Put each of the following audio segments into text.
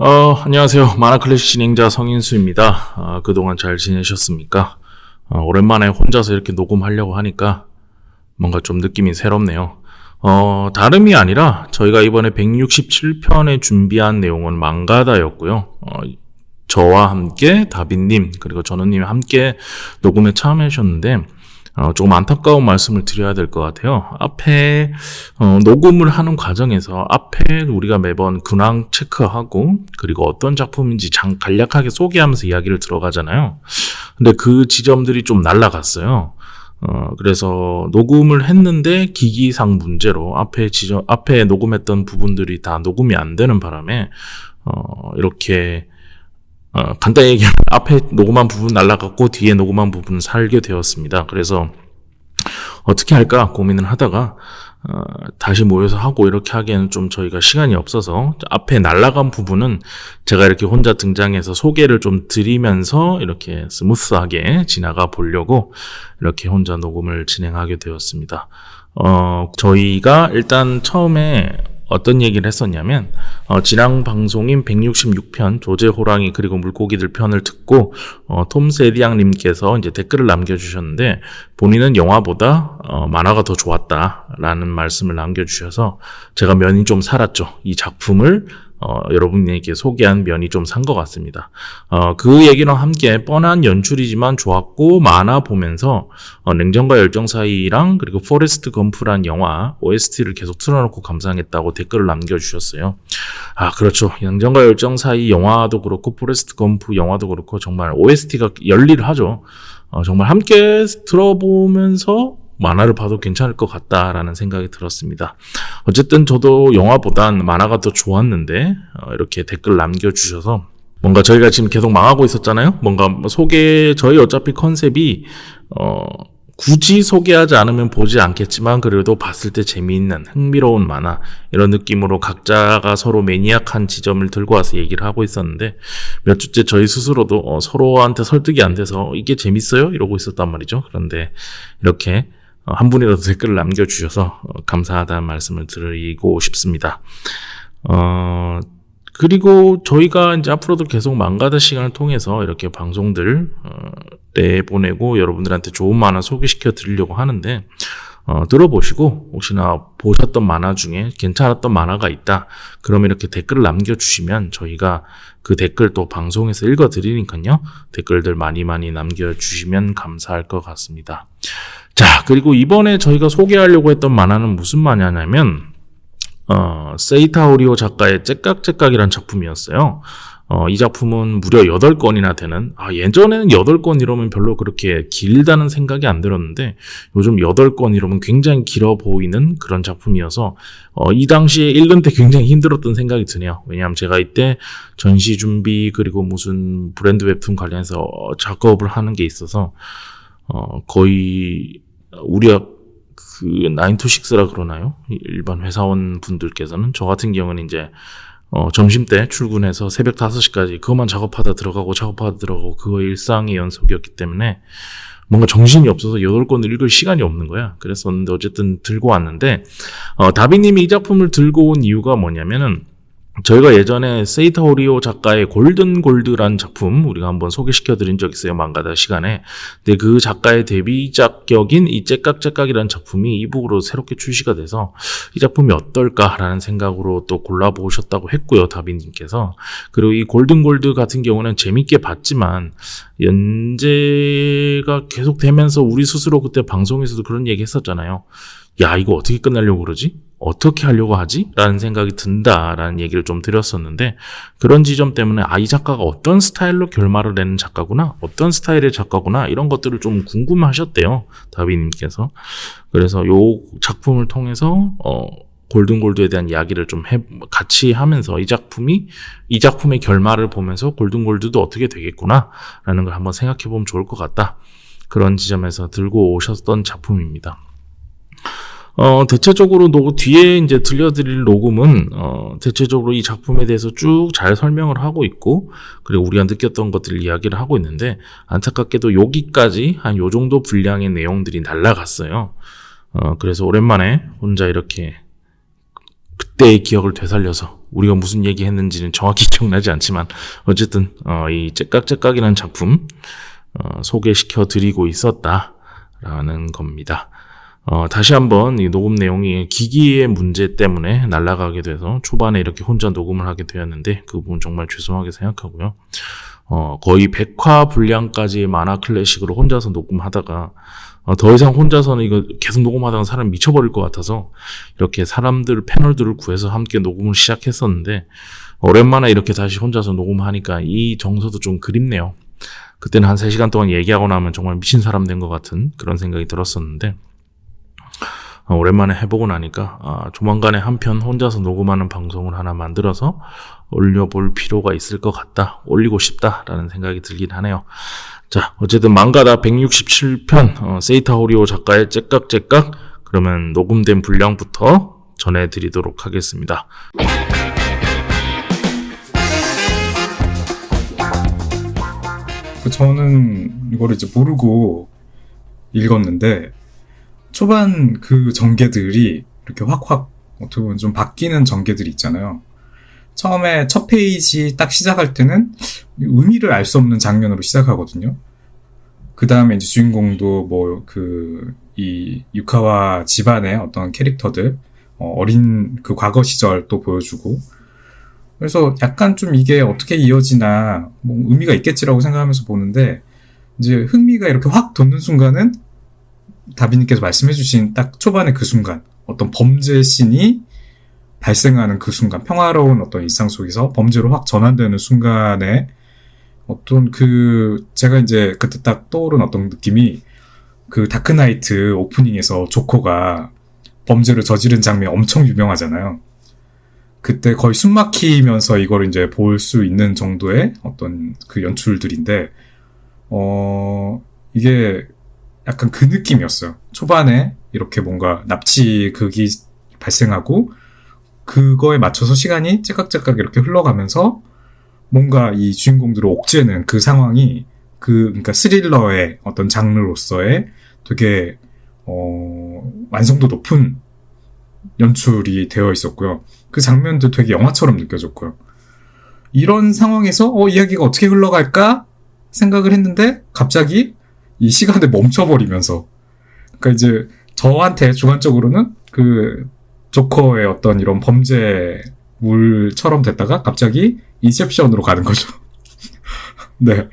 안녕하세요. 만화클래식 진행자 성인수입니다. 그동안 잘 지내셨습니까? 오랜만에 혼자서 이렇게 녹음하려고 하니까 뭔가 좀 느낌이 새롭네요. 다름이 아니라 저희가 이번에 167편에 준비한 내용은 망가다였고요. 저와 함께 다빈님 그리고 전우님이 함께 녹음에 참여하셨는데 조금 안타까운 말씀을 드려야 될 것 같아요. 앞에 녹음을 하는 과정에서 앞에 우리가 매번 근황 체크하고 그리고 어떤 작품인지 간략하게 소개하면서 이야기를 들어가잖아요. 근데 그 지점들이 좀 날아갔어요. 그래서 녹음을 했는데 기기상 문제로 앞에 녹음했던 부분들이 다 녹음이 안 되는 바람에 이렇게 간단히 얘기하면 앞에 녹음한 부분 날라갔고 뒤에 녹음한 부분은 살게 되었습니다. 그래서 어떻게 할까 고민을 하다가 다시 모여서 하고 이렇게 하기에는 좀 저희가 시간이 없어서 앞에 날라간 부분은 제가 이렇게 혼자 등장해서 소개를 좀 드리면서 이렇게 스무스하게 지나가 보려고 이렇게 혼자 녹음을 진행하게 되었습니다. 저희가 일단 처음에 어떤 얘기를 했었냐면 지난 방송인 166편 조제 호랑이 그리고 물고기들 편을 듣고 톰 세디앙님께서 이제 댓글을 남겨주셨는데 본인은 영화보다 만화가 더 좋았다라는 말씀을 남겨주셔서 제가 면이 좀 살았죠. 이 작품을 여러분에게 소개한 면이 좀 산 것 같습니다. 그 얘기랑 함께 뻔한 연출이지만 좋았고 만화 보면서 냉정과 열정 사이랑 그리고 포레스트 검프란 영화 OST를 계속 틀어놓고 감상했다고 댓글을 남겨주셨어요. 그렇죠. 냉정과 열정 사이 영화도 그렇고 포레스트 검프 영화도 그렇고 정말 OST가 열일하죠. 정말 함께 들어보면서 만화를 봐도 괜찮을 것 같다라는 생각이 들었습니다. 어쨌든 저도 영화보단 만화가 더 좋았는데 이렇게 댓글 남겨주셔서 뭔가 저희가 지금 계속 망하고 있었잖아요. 뭔가 저희 어차피 컨셉이 굳이 소개하지 않으면 보지 않겠지만 그래도 봤을 때 재미있는 흥미로운 만화 이런 느낌으로 각자가 서로 매니악한 지점을 들고 와서 얘기를 하고 있었는데 몇 주째 저희 스스로도 서로한테 설득이 안 돼서 이게 재밌어요? 이러고 있었단 말이죠. 그런데 이렇게 한 분이라도 댓글을 남겨주셔서 감사하다는 말씀을 드리고 싶습니다. 그리고 저희가 이제 앞으로도 계속 망가다 시간을 통해서 이렇게 방송들 내보내고 여러분들한테 좋은 만화 소개시켜 드리려고 하는데 들어보시고 혹시나 보셨던 만화 중에 괜찮았던 만화가 있다. 그러면 이렇게 댓글을 남겨주시면 저희가 그 댓글 또 방송에서 읽어드리니까요. 댓글들 많이 남겨주시면 감사할 것 같습니다. 자, 그리고 이번에 저희가 소개하려고 했던 만화는 무슨 만화냐면 세이타 오리오 작가의 째깍째깍이란 작품이었어요. 이 작품은 무려 8권이나 되는 예전에는 8권 이러면 별로 그렇게 길다는 생각이 안 들었는데 요즘 8권 이러면 굉장히 길어 보이는 그런 작품이어서 이 당시에 읽은 때 굉장히 힘들었던 생각이 드네요. 왜냐하면 제가 이때 전시 준비 그리고 무슨 브랜드 웹툰 관련해서 작업을 하는 게 있어서 거의 우리가 그 9to6라 그러나요? 일반 회사원 분들께서는 저 같은 경우는 이제 점심때 출근해서 새벽 5시까지 그것만 작업하다 들어가고 그거 일상의 연속이었기 때문에 뭔가 정신이 없어서 8권을 읽을 시간이 없는 거야. 그랬었는데 어쨌든 들고 왔는데 다비님이 이 작품을 들고 온 이유가 뭐냐면은 저희가 예전에 세이타 오리오 작가의 골든 골드란 작품 우리가 한번 소개시켜 드린 적 있어요. 망가다 시간에. 근데 그 작가의 데뷔작격인 이 째깍째깍이라는 작품이 이북으로 새롭게 출시가 돼서 이 작품이 어떨까라는 생각으로 또 골라보셨다고 했고요. 다빈님께서. 그리고 이 골든 골드 같은 경우는 재밌게 봤지만 연재가 계속 되면서 우리 스스로 그때 방송에서도 그런 얘기 했었잖아요. 야, 이거 어떻게 끝내려고 그러지? 어떻게 하려고 하지? 라는 생각이 든다라는 얘기를 좀 드렸었는데 그런 지점 때문에 이 작가가 어떤 스타일로 결말을 내는 작가구나 어떤 스타일의 작가구나 이런 것들을 좀 궁금하셨대요. 다비님께서. 그래서 요 작품을 통해서 골든골드에 대한 이야기를 좀 같이 하면서 이 작품의 결말을 보면서 골든골드도 어떻게 되겠구나 라는 걸 한번 생각해 보면 좋을 것 같다. 그런 지점에서 들고 오셨던 작품입니다. 대체적으로 뒤에 이제 들려드릴 녹음은, 대체적으로 이 작품에 대해서 쭉 잘 설명을 하고 있고, 그리고 우리가 느꼈던 것들을 이야기를 하고 있는데, 안타깝게도 여기까지 한 요 정도 분량의 내용들이 날라갔어요. 그래서 오랜만에 혼자 이렇게 그때의 기억을 되살려서 우리가 무슨 얘기 했는지는 정확히 기억나지 않지만 어쨌든 이 째깍째깍이라는 작품 소개시켜 드리고 있었다라는 겁니다. 다시 한번 이 녹음 내용이 기기의 문제 때문에 날아가게 돼서 초반에 이렇게 혼자 녹음을 하게 되었는데 그 부분 정말 죄송하게 생각하고요. 거의 100화 분량까지 만화 클래식으로 혼자서 녹음하다가 더 이상 혼자서는 이거 계속 녹음하다가 사람 미쳐버릴 것 같아서 이렇게 사람들, 패널들을 구해서 함께 녹음을 시작했었는데 오랜만에 이렇게 다시 혼자서 녹음하니까 이 정서도 좀 그립네요. 그때는 한 3시간 동안 얘기하고 나면 정말 미친 사람 된 것 같은 그런 생각이 들었었는데 오랜만에 해보고 나니까 조만간에 한편 혼자서 녹음하는 방송을 하나 만들어서 올려볼 필요가 있을 것 같다, 올리고 싶다라는 생각이 들긴 하네요. 자, 어쨌든 망가다 167편 세이타 호리오 작가의 째깍째깍, 그러면 녹음된 분량부터 전해드리도록 하겠습니다. 저는 이거를 이제 모르고 읽었는데 초반 그 전개들이 이렇게 확확 어떻게 보면 좀 바뀌는 전개들이 있잖아요. 처음에 첫 페이지 딱 시작할 때는 의미를 알 수 없는 장면으로 시작하거든요. 그 다음에 이제 주인공도 이 유카와 집안의 어떤 캐릭터들, 어린 그 과거 시절 또 보여주고, 그래서 약간 좀 이게 어떻게 이어지나 뭐 의미가 있겠지라고 생각하면서 보는데 이제 흥미가 이렇게 확 돋는 순간은 다비님께서 말씀해주신 딱 초반의 그 순간, 어떤 범죄 씬이 발생하는 그 순간, 평화로운 어떤 일상 속에서 범죄로 확 전환되는 순간에 어떤 제가 이제 그때 딱 떠오른 어떤 느낌이 그 다크나이트 오프닝에서 조커가 범죄를 저지른 장면이 엄청 유명하잖아요. 그때 거의 숨 막히면서 이걸 이제 볼 수 있는 정도의 어떤 그 연출들인데, 이게 약간 그 느낌이었어요. 초반에 이렇게 뭔가 납치극이 발생하고 그거에 맞춰서 시간이 째깍째깍 이렇게 흘러가면서 뭔가 이 주인공들을 옥죄는 그 상황이 그러니까 스릴러의 어떤 장르로서의 되게 완성도 높은 연출이 되어 있었고요. 그 장면도 되게 영화처럼 느껴졌고요. 이런 상황에서 이야기가 어떻게 흘러갈까 생각을 했는데 갑자기 이 시간을 멈춰버리면서, 그러니까 이제 저한테 주관적으로는 그 조커의 어떤 이런 범죄물처럼 됐다가 갑자기 인셉션으로 가는 거죠. 네.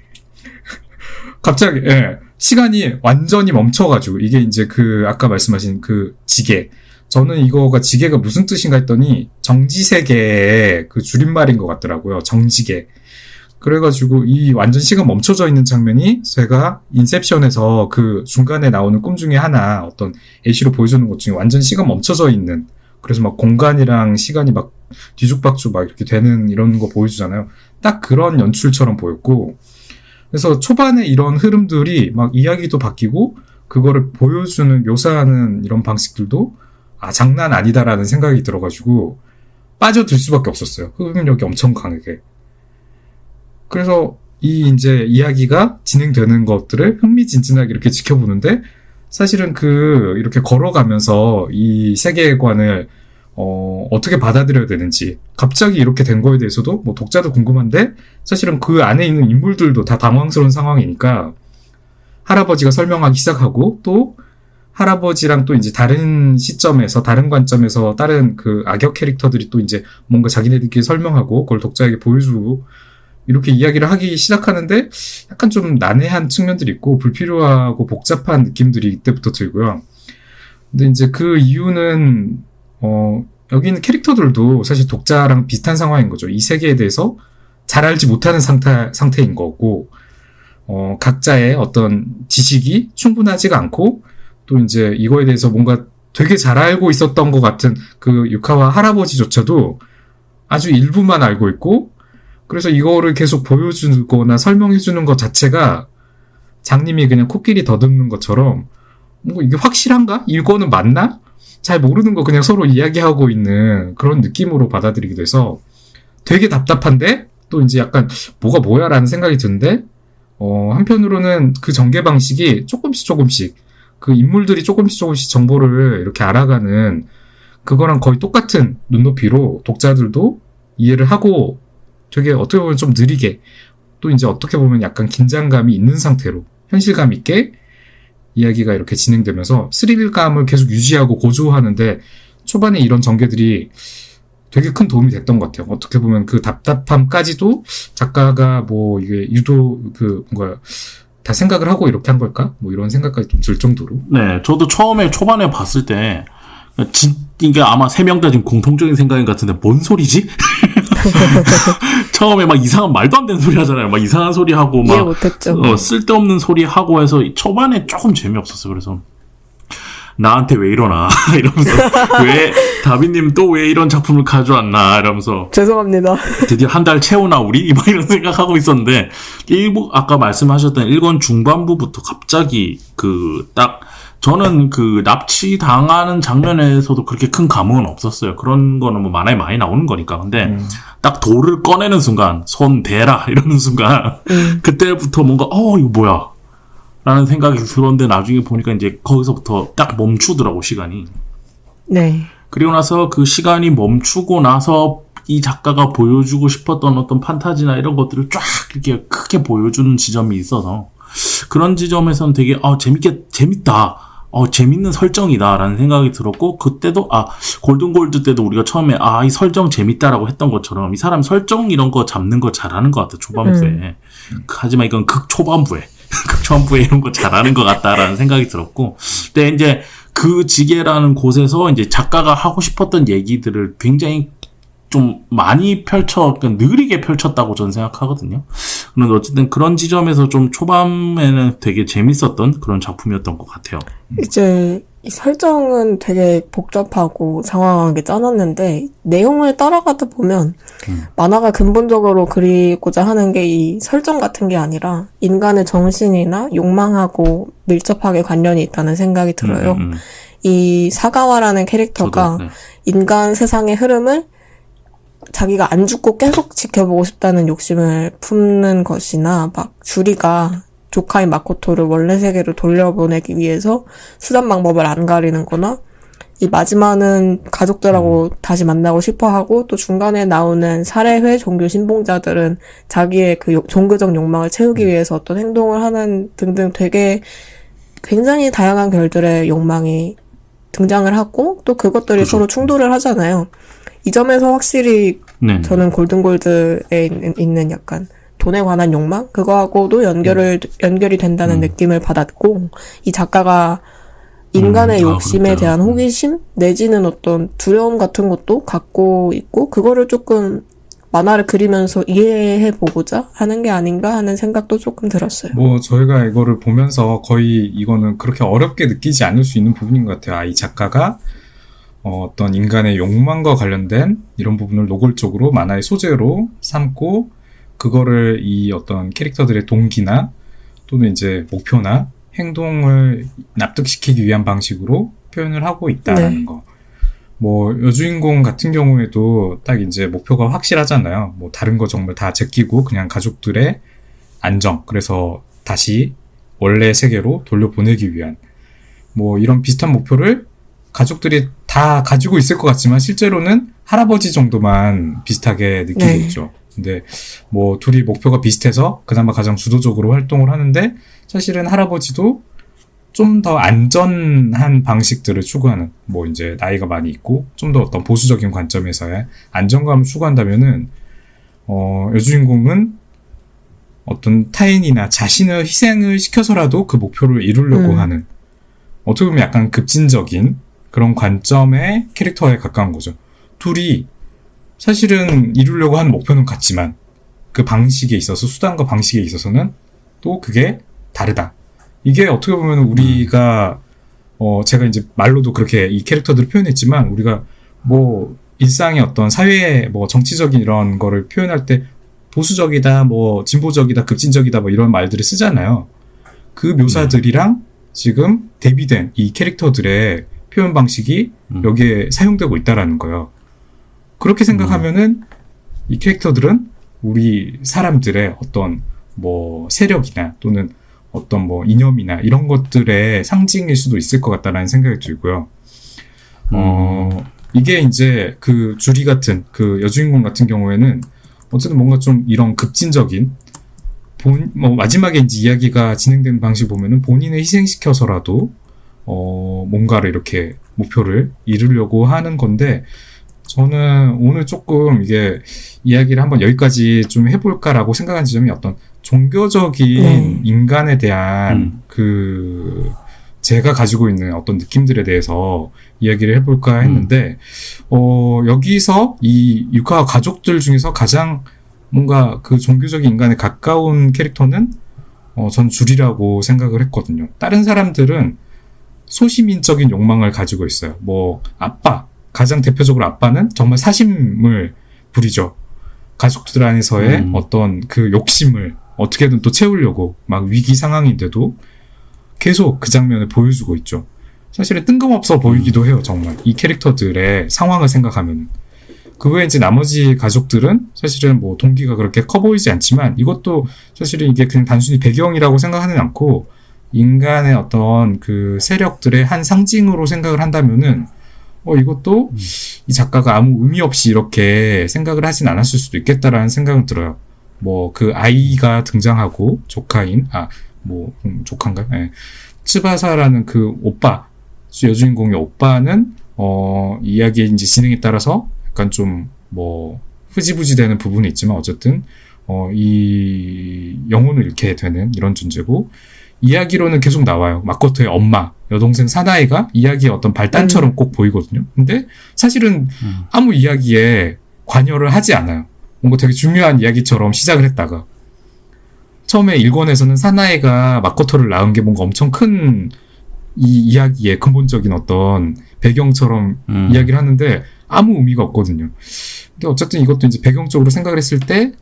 갑자기, 예. 시간이 완전히 멈춰가지고, 이게 이제 아까 말씀하신 그 지게. 저는 이거가 지게가 무슨 뜻인가 했더니 정지세계의 그 줄임말인 것 같더라고요. 정지계. 그래가지고 이 완전 시간 멈춰져 있는 장면이 제가 인셉션에서 그 중간에 나오는 꿈 중에 하나 어떤 예시로 보여주는 것 중에 완전 시간 멈춰져 있는, 그래서 막 공간이랑 시간이 막 뒤죽박죽 막 이렇게 되는 이런 거 보여주잖아요. 딱 그런 연출처럼 보였고, 그래서 초반에 이런 흐름들이 막 이야기도 바뀌고 그거를 보여주는 묘사하는 이런 방식들도 장난 아니다라는 생각이 들어가지고 빠져들 수밖에 없었어요. 흡입력이 엄청 강하게. 그래서 이제 이야기가 진행되는 것들을 흥미진진하게 이렇게 지켜보는데, 사실은 이렇게 걸어가면서 이 세계관을 어떻게 받아들여야 되는지, 갑자기 이렇게 된 거에 대해서도 뭐 독자도 궁금한데 사실은 그 안에 있는 인물들도 다 당황스러운 상황이니까 할아버지가 설명하기 시작하고, 또 할아버지랑 또 이제 다른 시점에서 다른 관점에서 다른 그 악역 캐릭터들이 또 이제 뭔가 자기네들끼리 설명하고 그걸 독자에게 보여주고 이렇게 이야기를 하기 시작하는데 약간 좀 난해한 측면들이 있고 불필요하고 복잡한 느낌들이 이때부터 들고요. 근데 이제 그 이유는 여기 있는 캐릭터들도 사실 독자랑 비슷한 상황인 거죠. 이 세계에 대해서 잘 알지 못하는 상태인 거고, 각자의 어떤 지식이 충분하지가 않고, 또 이제 이거에 대해서 뭔가 되게 잘 알고 있었던 것 같은 그 유카와 할아버지조차도 아주 일부만 알고 있고, 그래서 이거를 계속 보여주거나 설명해주는 것 자체가 장님이 그냥 코끼리 더듬는 것처럼 뭐 이게 확실한가? 이거는 맞나? 잘 모르는 거 그냥 서로 이야기하고 있는 그런 느낌으로 받아들이게 돼서 되게 답답한데 또 이제 약간 뭐가 뭐야 라는 생각이 드는데, 한편으로는 그 전개 방식이 조금씩 그 인물들이 조금씩 정보를 이렇게 알아가는 그거랑 거의 똑같은 눈높이로 독자들도 이해를 하고 되게 어떻게 보면 좀 느리게 또 이제 어떻게 보면 약간 긴장감이 있는 상태로 현실감 있게 이야기가 이렇게 진행되면서 스릴감을 계속 유지하고 고조하는데 초반에 이런 전개들이 되게 큰 도움이 됐던 것 같아요. 어떻게 보면 그 답답함까지도 작가가 뭐 이게 유도 뭔가 다 생각을 하고 이렇게 한 걸까? 뭐 이런 생각까지 좀 들 정도로. 네, 저도 초반에 봤을 때 이게 아마 세 명 다 지금 공통적인 생각인 것 같은데 뭔 소리지? 처음에 막 이상한 말도 안 되는 소리 하잖아요. 막 이상한 소리 하고 이해 막 못했죠. 쓸데없는 소리 하고 해서 초반에 조금 재미없었어요. 그래서 나한테 왜 이러나 이러면서 왜 다비님 또 왜 이런 작품을 가져왔나 이러면서 죄송합니다. 드디어 한 달 채우나 우리 막 이런 생각하고 있었는데 아까 말씀하셨던 1권 중반부부터 갑자기 저는 납치 당하는 장면에서도 그렇게 큰 감흥은 없었어요. 그런 거는 뭐 만화에 많이 나오는 거니까. 근데 딱 돌을 꺼내는 순간 손 대라 이러는 순간 그때부터 뭔가 이거 뭐야 라는 생각이 들었는데 나중에 보니까 이제 거기서부터 딱 멈추더라고 시간이. 네. 그리고 나서 그 시간이 멈추고 나서 이 작가가 보여주고 싶었던 어떤 판타지나 이런 것들을 쫙 이렇게 크게 보여주는 지점이 있어서 그런 지점에서는 되게 재밌다. 재밌는 설정이다라는 생각이 들었고 그때도 골든골드 때도 우리가 처음에 이 설정 재밌다라고 했던 것처럼 이 사람 설정 이런 거 잡는 거 잘하는 것 같아 초반부에. 하지만 이건 극초반부에 이런 거 잘하는 것 같다라는 생각이 들었고 근데 이제 그 지게라는 곳에서 이제 작가가 하고 싶었던 얘기들을 굉장히 좀 많이 느리게 펼쳤다고 저는 생각하거든요. 그런데 어쨌든 그런 지점에서 좀 초반에는 되게 재밌었던 그런 작품이었던 것 같아요. 이제 이 설정은 되게 복잡하고 장황하게 짜놨는데 내용을 따라가다 보면 만화가 근본적으로 그리고자 하는 게 이 설정 같은 게 아니라 인간의 정신이나 욕망하고 밀접하게 관련이 있다는 생각이 들어요. 이 사가와라는 캐릭터가 저도, 네. 인간 세상의 흐름을 자기가 안 죽고 계속 지켜보고 싶다는 욕심을 품는 것이나 막 주리가 조카인 마코토를 원래 세계로 돌려보내기 위해서 수단 방법을 안 가리는 거나 이 마지막은 가족들하고 다시 만나고 싶어 하고 또 중간에 나오는 살해회 종교 신봉자들은 자기의 그 종교적 욕망을 채우기 위해서 어떤 행동을 하는 등등 되게 굉장히 다양한 결들의 욕망이 등장을 하고 또 그것들이 그죠. 서로 충돌을 하잖아요. 이 점에서 확실히 네. 저는 골든골드에 있는 약간 돈에 관한 욕망? 그거하고도 연결이 된다는 느낌을 받았고, 이 작가가 인간의 욕심에 그렇죠. 대한 호기심? 내지는 어떤 두려움 같은 것도 갖고 있고, 그거를 조금 만화를 그리면서 이해해보고자 하는 게 아닌가 하는 생각도 조금 들었어요. 뭐 저희가 이거를 보면서 거의 이거는 그렇게 어렵게 느끼지 않을 수 있는 부분인 것 같아요. 이 작가가 어떤 인간의 욕망과 관련된 이런 부분을 노골적으로 만화의 소재로 삼고 그거를 이 어떤 캐릭터들의 동기나 또는 이제 목표나 행동을 납득시키기 위한 방식으로 표현을 하고 있다라는 네. 거. 뭐 여주인공 같은 경우에도 딱 이제 목표가 확실하잖아요. 뭐 다른 거 정말 다 제끼고 그냥 가족들의 안정, 그래서 다시 원래 세계로 돌려보내기 위한 뭐 이런 비슷한 목표를 가족들이 다 가지고 있을 것 같지만 실제로는 할아버지 정도만 비슷하게 느끼겠죠. 근데 뭐 둘이 목표가 비슷해서 그나마 가장 주도적으로 활동을 하는데 사실은 할아버지도 좀 더 안전한 방식들을 추구하는, 뭐 이제 나이가 많이 있고 좀 더 어떤 보수적인 관점에서의 안정감을 추구한다면은 여주인공은 어떤 타인이나 자신을 희생을 시켜서라도 그 목표를 이루려고 하는, 어떻게 보면 약간 급진적인 그런 관점의 캐릭터에 가까운 거죠. 둘이 사실은 이루려고 하는 목표는 같지만 그 방식에 있어서, 수단과 방식에 있어서는 또 그게 다르다. 이게 어떻게 보면 우리가 제가 이제 말로도 그렇게 이 캐릭터들을 표현했지만, 우리가 뭐 일상의 어떤 사회의 뭐 정치적인 이런 거를 표현할 때 보수적이다, 뭐 진보적이다, 급진적이다, 뭐 이런 말들을 쓰잖아요. 그 묘사들이랑 지금 대비된 이 캐릭터들의 표현 방식이 여기에 사용되고 있다라는 거예요. 그렇게 생각하면은 이 캐릭터들은 우리 사람들의 어떤 뭐 세력이나 또는 어떤 뭐 이념이나 이런 것들의 상징일 수도 있을 것 같다라는 생각이 들고요. 이게 이제 그 주리 같은 그 여주인공 같은 경우에는 어쨌든 뭔가 좀 이런 급진적인 마지막에 이제 이야기가 진행되는 방식 보면은 본인을 희생시켜서라도 뭔가를 이렇게 목표를 이루려고 하는 건데, 저는 오늘 조금 이게 이야기를 한번 여기까지 좀 해볼까라고 생각한 지점이 어떤 종교적인 인간에 대한 제가 가지고 있는 어떤 느낌들에 대해서 이야기를 해볼까 했는데, 여기서 이 유카 가족들 중에서 가장 뭔가 그 종교적인 인간에 가까운 캐릭터는 전 줄이라고 생각을 했거든요. 다른 사람들은 소시민적인 욕망을 가지고 있어요. 가장 대표적으로 아빠는 정말 사심을 부리죠. 가족들 안에서의 어떤 그 욕심을 어떻게든 또 채우려고 막 위기 상황인데도 계속 그 장면을 보여주고 있죠. 사실은 뜬금없어 보이기도 해요, 정말. 이 캐릭터들의 상황을 생각하면. 그 외에 이제 나머지 가족들은 사실은 뭐 동기가 그렇게 커 보이지 않지만, 이것도 사실은 이게 그냥 단순히 배경이라고 생각하는 않고 인간의 어떤 그 세력들의 한 상징으로 생각을 한다면은 이것도 이 작가가 아무 의미 없이 이렇게 생각을 하진 않았을 수도 있겠다라는 생각은 들어요. 그 아이가 등장하고 조카인가요? 네. 츠바사라는 그 오빠, 여주인공의 오빠는 이야기의 이제 진행에 따라서 약간 좀 흐지부지 되는 부분이 있지만 어쨌든 이 영혼을 잃게 되는 이런 존재고, 이야기로는 계속 나와요. 마코토의 엄마, 여동생 사나이가 이야기의 어떤 발단처럼 꼭 보이거든요. 근데 사실은 아무 이야기에 관여를 하지 않아요. 뭔가 되게 중요한 이야기처럼 시작을 했다가 처음에 1권에서는 사나이가 마코토를 낳은 게 뭔가 엄청 큰 이 이야기의 근본적인 어떤 배경처럼 이야기를 하는데 아무 의미가 없거든요. 근데 어쨌든 이것도 이제 배경적으로 생각을 했을 때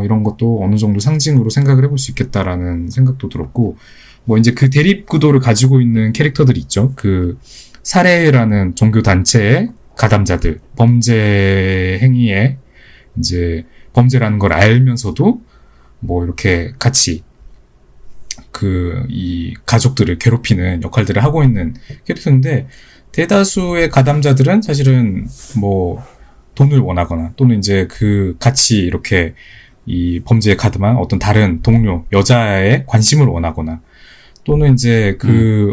이런 것도 어느 정도 상징으로 생각을 해볼 수 있겠다라는 생각도 들었고, 이제 그 대립 구도를 가지고 있는 캐릭터들이 있죠. 그 사레라는 종교 단체의 가담자들, 범죄 행위에 이제 범죄라는 걸 알면서도 이렇게 같이 이 가족들을 괴롭히는 역할들을 하고 있는 캐릭터인데, 대다수의 가담자들은 사실은 돈을 원하거나 또는 이제 같이 이렇게 이 범죄에 가담한 어떤 다른 동료, 여자의 관심을 원하거나, 또는 이제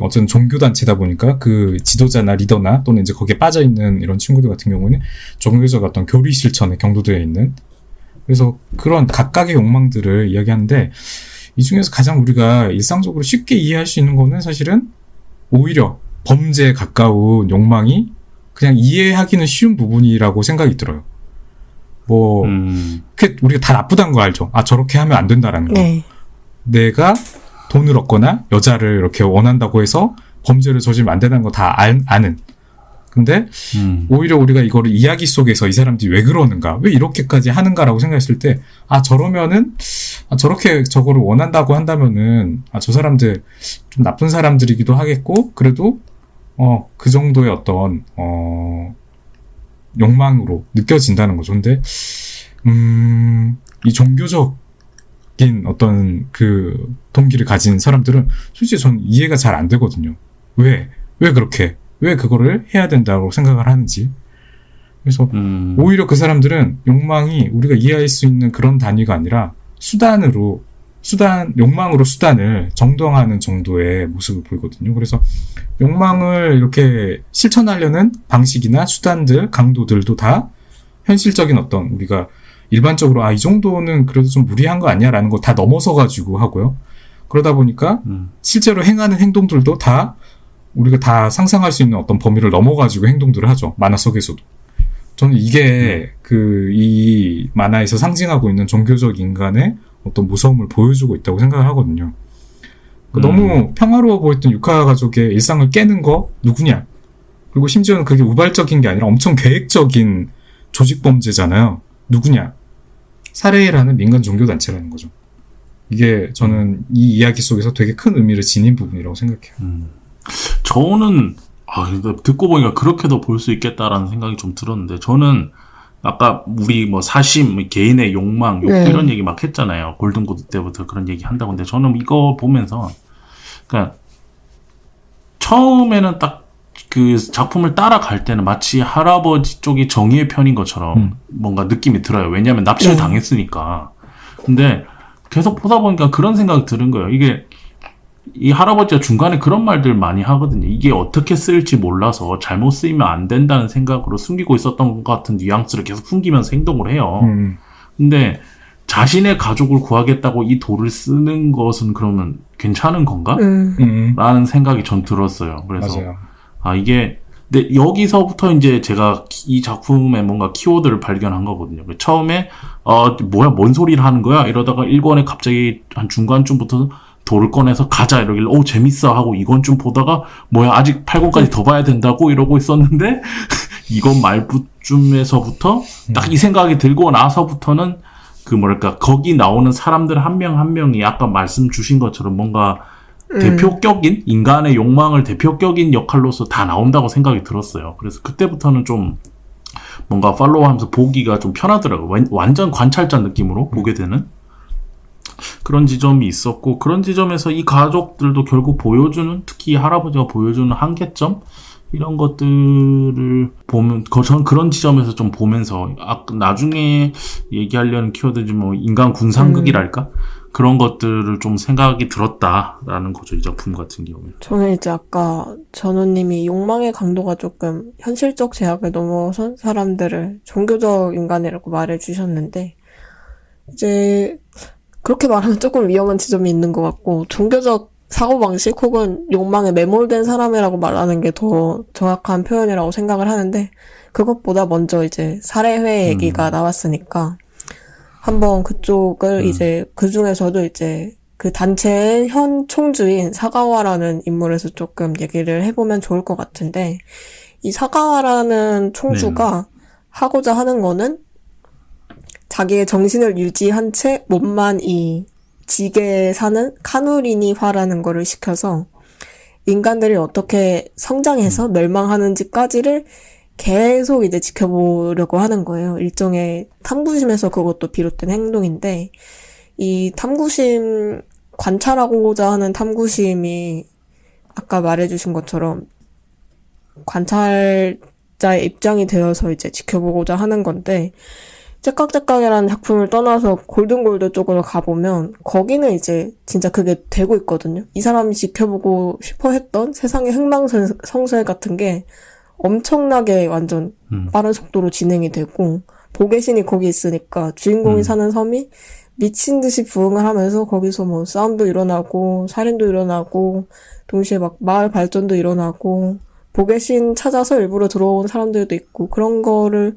어떤 종교단체다 보니까 그 지도자나 리더나 또는 이제 거기에 빠져있는 이런 친구들 같은 경우는 종교적 어떤 교리 실천에 경도되어 있는, 그래서 그런 각각의 욕망들을 이야기하는데, 이 중에서 가장 우리가 일상적으로 쉽게 이해할 수 있는 거는 사실은 오히려 범죄에 가까운 욕망이 그냥 이해하기는 쉬운 부분이라고 생각이 들어요. 우리가 다 나쁘다는 거 알죠? 저렇게 하면 안 된다라는 거. 네. 내가 돈을 얻거나 여자를 이렇게 원한다고 해서 범죄를 저지르면 안 된다는 거 다 아는. 근데 오히려 우리가 이거를 이야기 속에서 이 사람들이 왜 그러는가, 왜 이렇게까지 하는가라고 생각했을 때, 저러면은 저렇게 저거를 원한다고 한다면은 저 사람들 좀 나쁜 사람들이기도 하겠고, 그래도 그 정도의 어떤 욕망으로 느껴진다는 거죠. 근데 이 종교적인 어떤 그 동기를 가진 사람들은 솔직히 전 이해가 잘 안 되거든요. 왜 그렇게, 왜 그거를 해야 된다고 생각을 하는지. 그래서 오히려 그 사람들은 욕망이 우리가 이해할 수 있는 그런 단위가 아니라 욕망으로 수단을 정당화하는 정도의 모습을 보이거든요. 그래서 욕망을 이렇게 실천하려는 방식이나 수단들, 강도들도 다 현실적인 어떤, 우리가 일반적으로 이 정도는 그래도 좀 무리한 거 아니야? 라는 거 다 넘어서가지고 하고요. 그러다 보니까 실제로 행하는 행동들도 다 우리가 다 상상할 수 있는 어떤 범위를 넘어가지고 행동들을 하죠. 만화 속에서도. 저는 이게 이 만화에서 상징하고 있는 종교적 인간의 어떤 무서움을 보여주고 있다고 생각을 하거든요. 너무 평화로워 보였던 유카 가족의 일상을 깨는 거 누구냐? 그리고 심지어는 그게 우발적인 게 아니라 엄청 계획적인 조직 범죄잖아요. 누구냐? 사레이라는 민간 종교단체라는 거죠. 이게 저는 이 이야기 속에서 되게 큰 의미를 지닌 부분이라고 생각해요. 저는 듣고 보니까 그렇게도 볼 수 있겠다라는 생각이 좀 들었는데, 저는 아까 우리 사심, 개인의 욕망, 이런 얘기 막 했잖아요. 골든고드 때부터 그런 얘기 한다고. 근데 저는 이거 보면서, 그러니까 처음에는 딱 그 작품을 따라갈 때는 마치 할아버지 쪽이 정의의 편인 것처럼 뭔가 느낌이 들어요. 왜냐하면 납치를 당했으니까. 근데 계속 보다 보니까 그런 생각이 드는 거예요. 이게 이 할아버지가 중간에 그런 말들 많이 하거든요. 이게 어떻게 쓰일지 몰라서 잘못 쓰이면 안 된다는 생각으로 숨기고 있었던 것 같은 뉘앙스를 계속 숨기면서 행동을 해요. 근데 자신의 가족을 구하겠다고 이 돌을 쓰는 것은 그러면 괜찮은 건가? 라는 생각이 전 들었어요. 그래서 맞아요. 이게 근데 여기서부터 이제 제가 이 작품에 뭔가 키워드를 발견한 거거든요. 처음에 뭐야 뭔 소리를 하는 거야 이러다가 1권에 갑자기 한 중간쯤부터 돌을 꺼내서 가자 이러길래 오 재밌어 하고 이건 좀 보다가 뭐야 아직 8권까지 더 봐야 된다고 이러고 있었는데 이건 말쯤에서부터 딱 이 생각이 들고 나서부터는 그 뭐랄까 거기 나오는 사람들 한 명 한 명이 아까 말씀 주신 것처럼 뭔가 대표격인 인간의 욕망을 대표격인 역할로서 다 나온다고 생각이 들었어요. 그래서 그때부터는 좀 뭔가 팔로우하면서 보기가 좀 편하더라고요. 완전 관찰자 느낌으로 보게 되는 그런 지점이 있었고, 그런 지점에서 이 가족들도 결국 보여주는, 특히 할아버지가 보여주는 한계점 이런 것들을 보면 저는 그런 지점에서 좀 보면서 나중에 얘기하려는 키워드지 뭐 인간 군상극이랄까 그런 것들을 좀 생각이 들었다라는 거죠, 이 작품 같은 경우는. 저는 이제 아까 전우님이 욕망의 강도가 조금 현실적 제약을 넘어선 사람들을 종교적 인간이라고 말해주셨는데, 이제 그렇게 말하면 조금 위험한 지점이 있는 것 같고, 종교적 사고방식 혹은 욕망에 매몰된 사람이라고 말하는 게 더 정확한 표현이라고 생각을 하는데, 그것보다 먼저 이제 살해회 얘기가 나왔으니까 한번 그쪽을 이제 그 중에서도 이제 그 단체의 현 총주인 사가와라는 인물에서 조금 얘기를 해보면 좋을 것 같은데, 이 사가와라는 총주가 하고자 하는 거는 자기의 정신을 유지한 채 몸만 이 지게에 사는 카누리니화라는 거를 시켜서 인간들이 어떻게 성장해서 멸망하는지까지를 계속 이제 지켜보려고 하는 거예요. 일종의 탐구심에서 그것도 비롯된 행동인데, 이 탐구심, 관찰하고자 하는 탐구심이 아까 말해주신 것처럼 관찰자의 입장이 되어서 이제 지켜보고자 하는 건데, 째깍째깍이라는 작품을 떠나서 골든골드 쪽으로 가보면 거기는 이제 진짜 그게 되고 있거든요. 이 사람이 지켜보고 싶어 했던 세상의 흥망성쇠 같은 게 엄청나게 완전 빠른 속도로 진행이 되고, 보계신이 거기 있으니까 주인공이 사는 섬이 미친 듯이 부흥을 하면서 거기서 뭐 싸움도 일어나고 살인도 일어나고 동시에 막 마을 발전도 일어나고 보계신 찾아서 일부러 들어온 사람들도 있고, 그런 거를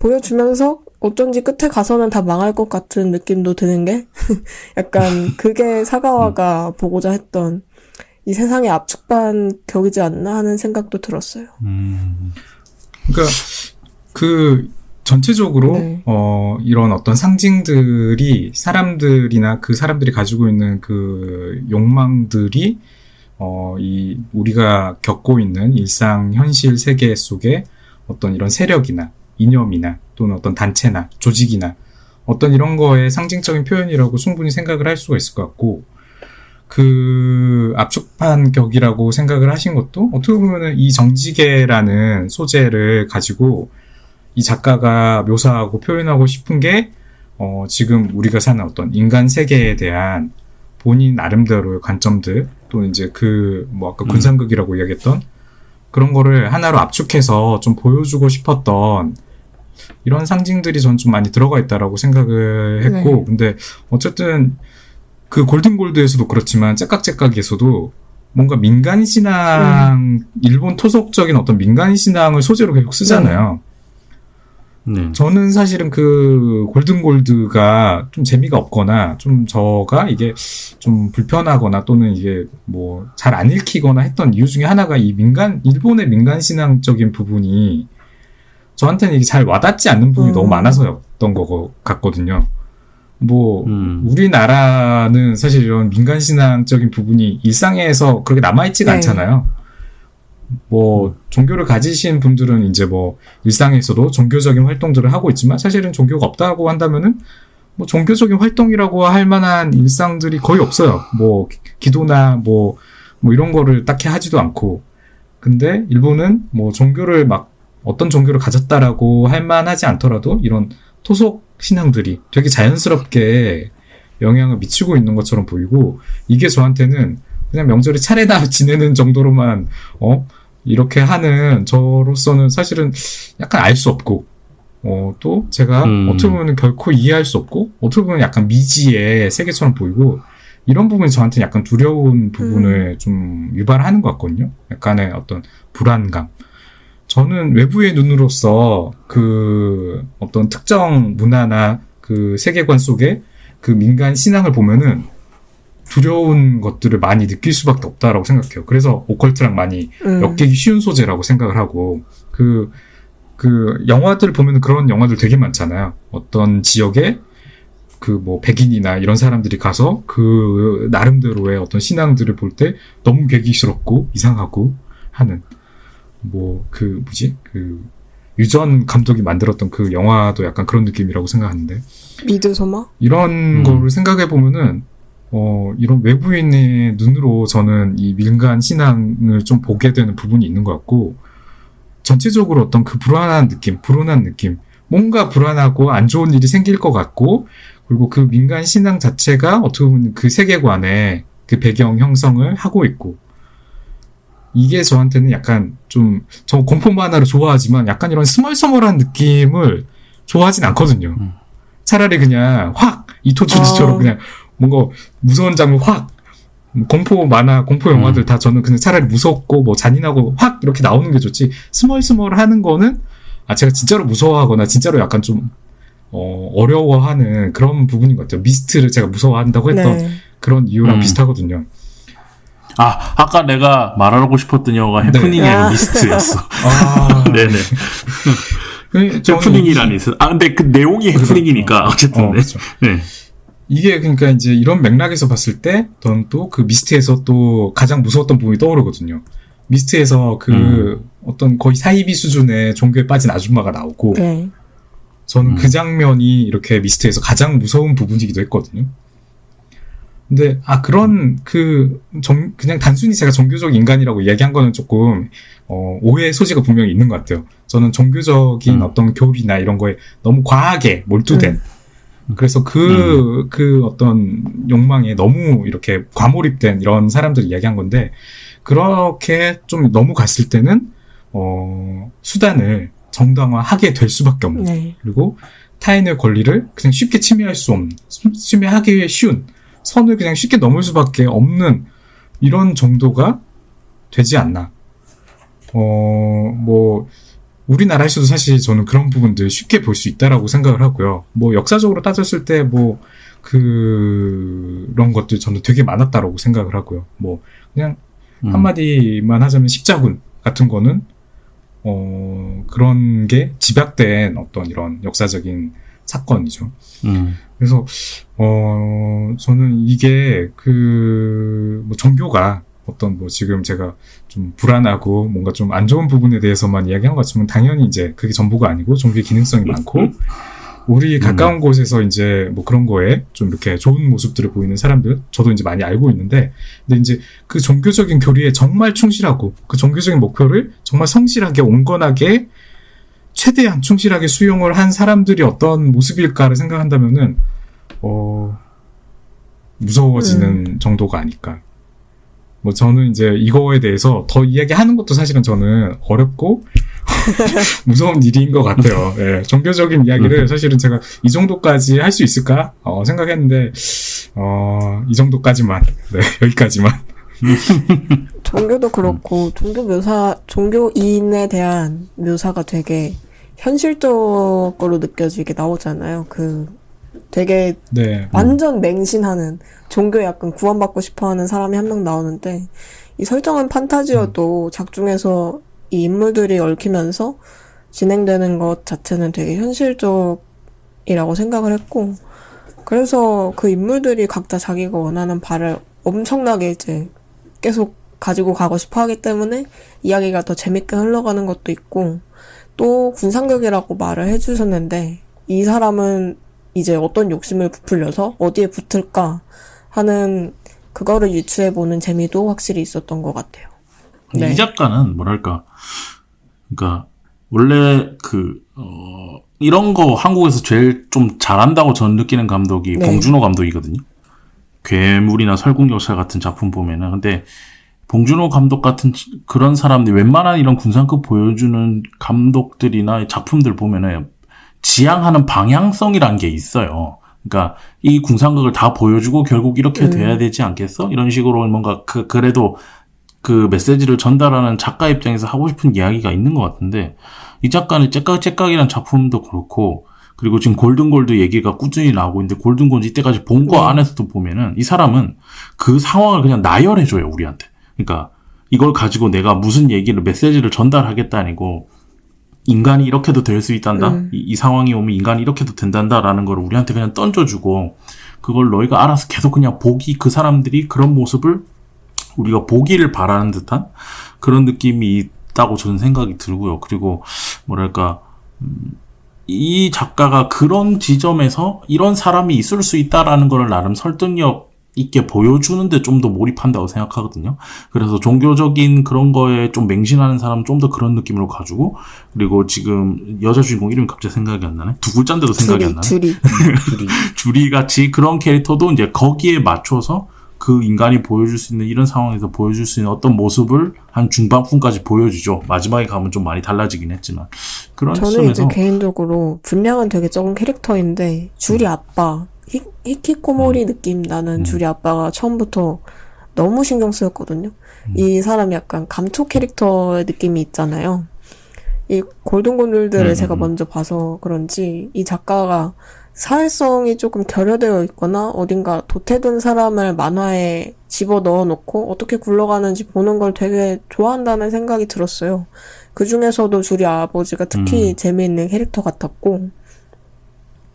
보여주면서 어쩐지 끝에 가서는 다 망할 것 같은 느낌도 드는 게 약간 그게 사가와가 보고자 했던 이 세상의 압축반 격이지 않나 하는 생각도 들었어요. 그러니까 그 전체적으로 이런 어떤 상징들이 사람들이나 그 사람들이 가지고 있는 그 욕망들이 이 우리가 겪고 있는 일상 현실 세계 속에 어떤 이런 세력이나 이념이나 또는 어떤 단체나 조직이나 어떤 이런 거의 상징적인 표현이라고 충분히 생각을 할 수가 있을 것 같고, 그 압축판 격이라고 생각을 하신 것도 어떻게 보면은 이 정지계라는 소재를 가지고 이 작가가 묘사하고 표현하고 싶은 게 지금 우리가 사는 어떤 인간 세계에 대한 본인 나름대로의 관점들, 또 이제 그 뭐 아까 군상극이라고 이야기했던 그런 거를 하나로 압축해서 좀 보여주고 싶었던 이런 상징들이 전 좀 많이 들어가 있다라고 생각을 했고, 근데 어쨌든 그 골든골드에서도 그렇지만 째깍째깍에서도 뭔가 민간신앙, 일본 토속적인 어떤 민간신앙을 소재로 계속 쓰잖아요. 저는 사실은 그 골든골드가 좀 재미가 없거나 좀 저가 이게 좀 불편하거나 또는 이게 뭐 잘 안 읽히거나 했던 이유 중에 하나가 이 일본의 민간신앙적인 부분이 저한테는 이게 잘 와닿지 않는 부분이 너무 많아서였던 것 같거든요. 뭐 우리나라는 사실 이런 민간신앙적인 부분이 일상에서 그렇게 남아있지가 않잖아요. 뭐 종교를 가지신 분들은 이제 뭐 일상에서도 종교적인 활동들을 하고 있지만, 사실은 종교가 없다고 한다면은 뭐 종교적인 활동이라고 할 만한 일상들이 거의 없어요. 뭐 기도나 뭐 이런 거를 딱히 하지도 않고, 근데 일본은 뭐 종교를 막 어떤 종교를 가졌다라고 할 만하지 않더라도 이런 토속 신앙들이 되게 자연스럽게 영향을 미치고 있는 것처럼 보이고, 이게 저한테는 그냥 명절에 차례다 지내는 정도로만 이렇게 하는 저로서는 사실은 약간 알 수 없고, 또 제가 어떻게 보면 결코 이해할 수 없고, 어떻게 보면 약간 미지의 세계처럼 보이고, 이런 부분이 저한테 약간 두려운 부분을 좀 유발하는 것 같거든요. 약간의 어떤 불안감. 저는 외부의 눈으로서 그 어떤 특정 문화나 그 세계관 속에 그 민간 신앙을 보면은 두려운 것들을 많이 느낄 수밖에 없다라고 생각해요. 그래서 오컬트랑 많이 엮이기 쉬운 소재라고 생각을 하고, 그 영화들 보면 그런 영화들 되게 많잖아요. 어떤 지역에 그 뭐 백인이나 이런 사람들이 가서 그 나름대로의 어떤 신앙들을 볼 때 너무 괴기스럽고 이상하고 하는, 뭐 그 유전 감독이 만들었던 그 영화도 약간 그런 느낌이라고 생각하는데, 미드소마? 이런 거를 생각해 보면은 이런 외부인의 눈으로 저는 이 민간 신앙을 좀 보게 되는 부분이 있는 것 같고, 전체적으로 어떤 그 불안한 느낌, 뭔가 불안하고 안 좋은 일이 생길 것 같고, 그리고 그 민간 신앙 자체가 어떻게 보면 그 세계관의 그 배경 형성을 하고 있고, 이게 저한테는 약간 좀, 저 공포 만화를 좋아하지만 약간 이런 스멀스멀한 느낌을 좋아하진 않거든요. 차라리 그냥 확 이토준지처럼 그냥 뭔가 무서운 장면 확, 공포 만화, 공포 영화들 다 저는 그냥 차라리 무섭고 뭐 잔인하고 확 이렇게 나오는 게 좋지, 스멀스멀 하는 거는 제가 진짜로 무서워하거나 진짜로 약간 좀 어려워하는 그런 부분인 것 같아요. 미스트를 제가 무서워한다고 했던 그런 이유랑 비슷하거든요. 아까 내가 말하고 싶었던 영화가 해프닝이 아니라 미스트였어. 네네. 해프닝이라는 있어. 근데 그 내용이 해프닝이니까 어쨌든. 그렇죠. 네. 이게 그러니까 이제 이런 맥락에서 봤을 때 저는 또 그 미스트에서 또 가장 무서웠던 부분이 떠오르거든요. 미스트에서 그 어떤 거의 사이비 수준의 종교에 빠진 아줌마가 나오고, 저는 그 장면이 이렇게 미스트에서 가장 무서운 부분이기도 했거든요. 근데 그런 그냥 단순히 제가 종교적 인간이라고 얘기한 거는 조금 오해의 소지가 분명히 있는 것 같아요. 저는 종교적인 어떤 교리나 이런 거에 너무 과하게 몰두된, 그래서 그 어떤 욕망에 너무 이렇게 과몰입된 이런 사람들이 이야기한 건데, 그렇게 좀 너무 갔을 때는 수단을 정당화하게 될 수밖에 없는, 그리고 타인의 권리를 그냥 쉽게 침해할 수 없는, 침해하기 쉬운 선을 그냥 쉽게 넘을 수밖에 없는 이런 정도가 되지 않나. 뭐 우리나라에서도 사실 저는 그런 부분들 쉽게 볼 수 있다라고 생각을 하고요. 뭐 역사적으로 따졌을 때 뭐 그런 것들 저는 되게 많았다라고 생각을 하고요. 뭐 그냥 한마디만 하자면 십자군 같은 거는 그런 게 집약된 어떤 이런 역사적인 사건이죠. 그래서 저는 이게 뭐 종교가 어떤 뭐 지금 제가 좀 불안하고 뭔가 좀 안 좋은 부분에 대해서만 이야기한 것 같지만, 당연히 이제 그게 전부가 아니고 종교의 기능성이 많고, 우리 가까운 곳에서 이제 뭐 그런 거에 좀 이렇게 좋은 모습들을 보이는 사람들, 저도 이제 많이 알고 있는데, 근데 이제 그 종교적인 교리에 정말 충실하고 그 종교적인 목표를 정말 성실하게 온건하게 최대한 충실하게 수용을 한 사람들이 어떤 모습일까를 생각한다면은 무서워지는 정도가 아닐까. 뭐 저는 이제 이거에 대해서 더 이야기하는 것도 사실은 저는 어렵고 무서운 일인 것 같아요. 예, 종교적인 이야기를 사실은 제가 이 정도까지 할 수 있을까 생각했는데 이 정도까지만, 여기까지만. 종교도 그렇고 종교인에 대한 묘사가 되게 현실적으로 느껴지게 나오잖아요. 되게 완전 맹신하는, 종교에 약간 구원받고 싶어하는 사람이 한 명 나오는데, 이 설정은 판타지여도 작중에서 이 인물들이 얽히면서 진행되는 것 자체는 되게 현실적이라고 생각을 했고, 그래서 그 인물들이 각자 자기가 원하는 바를 엄청나게 이제 계속 가지고 가고 싶어 하기 때문에 이야기가 더 재밌게 흘러가는 것도 있고, 또 군상극이라고 말을 해주셨는데, 이 사람은 이제 어떤 욕심을 부풀려서 어디에 붙을까 하는 그거를 유추해보는 재미도 확실히 있었던 것 같아요. 네. 이 작가는 뭐랄까, 그러니까 원래 이런 거 한국에서 제일 좀 잘한다고 저는 느끼는 감독이 네. 봉준호 감독이거든요. 괴물이나 설국열차 같은 작품 보면은. 근데 봉준호 감독 같은 그런 사람들, 웬만한 이런 군상급 보여주는 감독들이나 작품들 보면은 지향하는 방향성이란 게 있어요. 그러니까 이 군상극을 다 보여주고 결국 이렇게 돼야 되지 않겠어? 이런 식으로 뭔가 그래도 그 메시지를 전달하는 작가 입장에서 하고 싶은 이야기가 있는 것 같은데, 이 작가는 째깍째깍이라는 작품도 그렇고, 그리고 지금 골든골드 얘기가 꾸준히 나오고 있는데, 골든골드 이때까지 본 거 안에서도 보면은 이 사람은 그 상황을 그냥 나열해줘요, 우리한테. 그러니까 이걸 가지고 내가 무슨 얘기를, 메시지를 전달하겠다 아니고, 인간이 이렇게도 될 수 있단다. 이 상황이 오면 인간이 이렇게도 된단다라는 걸 우리한테 그냥 던져주고, 그걸 너희가 알아서 계속 그냥 그 사람들이 그런 모습을 우리가 보기를 바라는 듯한 그런 느낌이 있다고 저는 생각이 들고요. 그리고 뭐랄까, 이 작가가 그런 지점에서 이런 사람이 있을 수 있다라는 걸 나름 설득력 있게 보여주는데 좀 더 몰입한다고 생각하거든요. 그래서 종교적인 그런 거에 좀 맹신하는 사람은 좀 더 그런 느낌으로 가지고, 그리고 지금 여자 주인공 이름이 갑자기 생각이 안 나네? 두 글자인데도 생각이 안 나네? 주리 같이 그런 캐릭터도 이제 거기에 맞춰서 그 인간이 보여줄 수 있는, 이런 상황에서 보여줄 수 있는 어떤 모습을 한 중반쯤까지 보여주죠. 마지막에 가면 좀 많이 달라지긴 했지만. 그런 저는 점에서 이제 개인적으로 분량은 되게 적은 캐릭터인데 주리 아빠 히키코모리 느낌 나는 주리 아빠가 처음부터 너무 신경 쓰였거든요. 이 사람이 약간 감초 캐릭터의 느낌이 있잖아요. 이 골든골들을 제가 먼저 봐서 그런지 이 작가가 사회성이 조금 결여되어 있거나 어딘가 도태된 사람을 만화에 집어 넣어놓고 어떻게 굴러가는지 보는 걸 되게 좋아한다는 생각이 들었어요. 그 중에서도 주리 아버지가 특히 재미있는 캐릭터 같았고,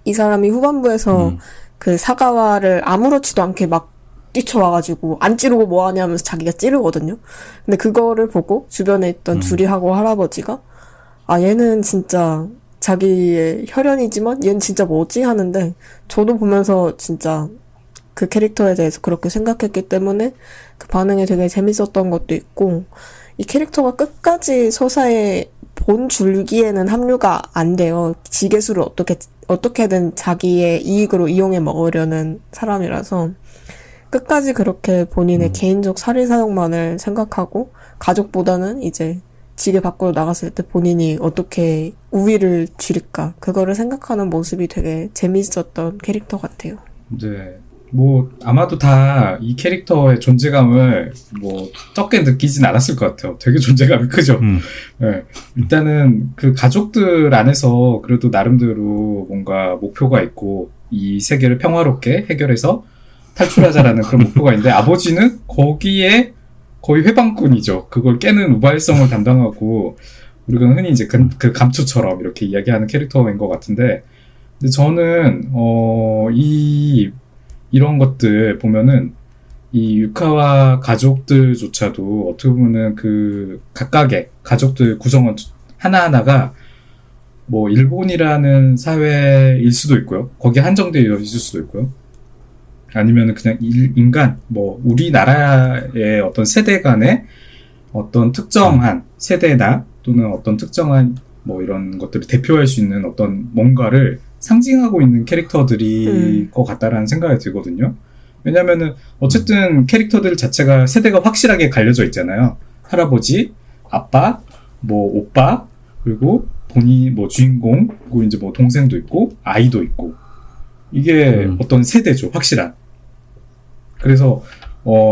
이 사람이 후반부에서 그 사가와를 아무렇지도 않게 막 뛰쳐와가지고 안 찌르고 뭐하냐 하면서 자기가 찌르거든요. 근데 그거를 보고 주변에 있던 주리하고 할아버지가 아 얘는 진짜 자기의 혈연이지만 얘는 진짜 뭐지 하는데, 저도 보면서 진짜 그 캐릭터에 대해서 그렇게 생각했기 때문에 그 반응이 되게 재밌었던 것도 있고, 이 캐릭터가 끝까지 서사에 본 줄기에는 합류가 안 돼요. 지게수를 어떻게든 자기의 이익으로 이용해 먹으려는 사람이라서 끝까지 그렇게 본인의 개인적 사리사욕만을 생각하고, 가족보다는 이제 지게 밖으로 나갔을 때 본인이 어떻게 우위를 줄일까, 그거를 생각하는 모습이 되게 재미있었던 캐릭터 같아요. 네. 뭐 아마도 다 이 캐릭터의 존재감을 뭐 적게 느끼진 않았을 것 같아요. 되게 존재감이 크죠. 네. 일단은 그 가족들 안에서 그래도 나름대로 뭔가 목표가 있고, 이 세계를 평화롭게 해결해서 탈출하자라는 그런 목표가 있는데, 아버지는 거기에 거의 회방꾼이죠. 그걸 깨는 우발성을 담당하고, 우리가 흔히 이제 그 감초처럼 이렇게 이야기하는 캐릭터인 것 같은데, 근데 저는 이런 것들 보면은 이 유카와 가족들조차도 어떻게 보면은 그 각각의 가족들 구성원 하나하나가 뭐 일본이라는 사회일 수도 있고요. 거기에 한정되어 있을 수도 있고요. 아니면은 그냥 인간, 뭐 우리나라의 어떤 세대 간의 어떤 특정한 세대나 또는 어떤 특정한 뭐 이런 것들을 대표할 수 있는 어떤 뭔가를 상징하고 있는 캐릭터들일 것 같다라는 생각이 들거든요. 왜냐면은 어쨌든 캐릭터들 자체가 세대가 확실하게 갈려져 있잖아요. 할아버지, 아빠, 뭐 오빠, 그리고 본인 뭐 주인공, 그리고 이제 뭐 동생도 있고 아이도 있고, 이게 어떤 세대죠, 확실한. 그래서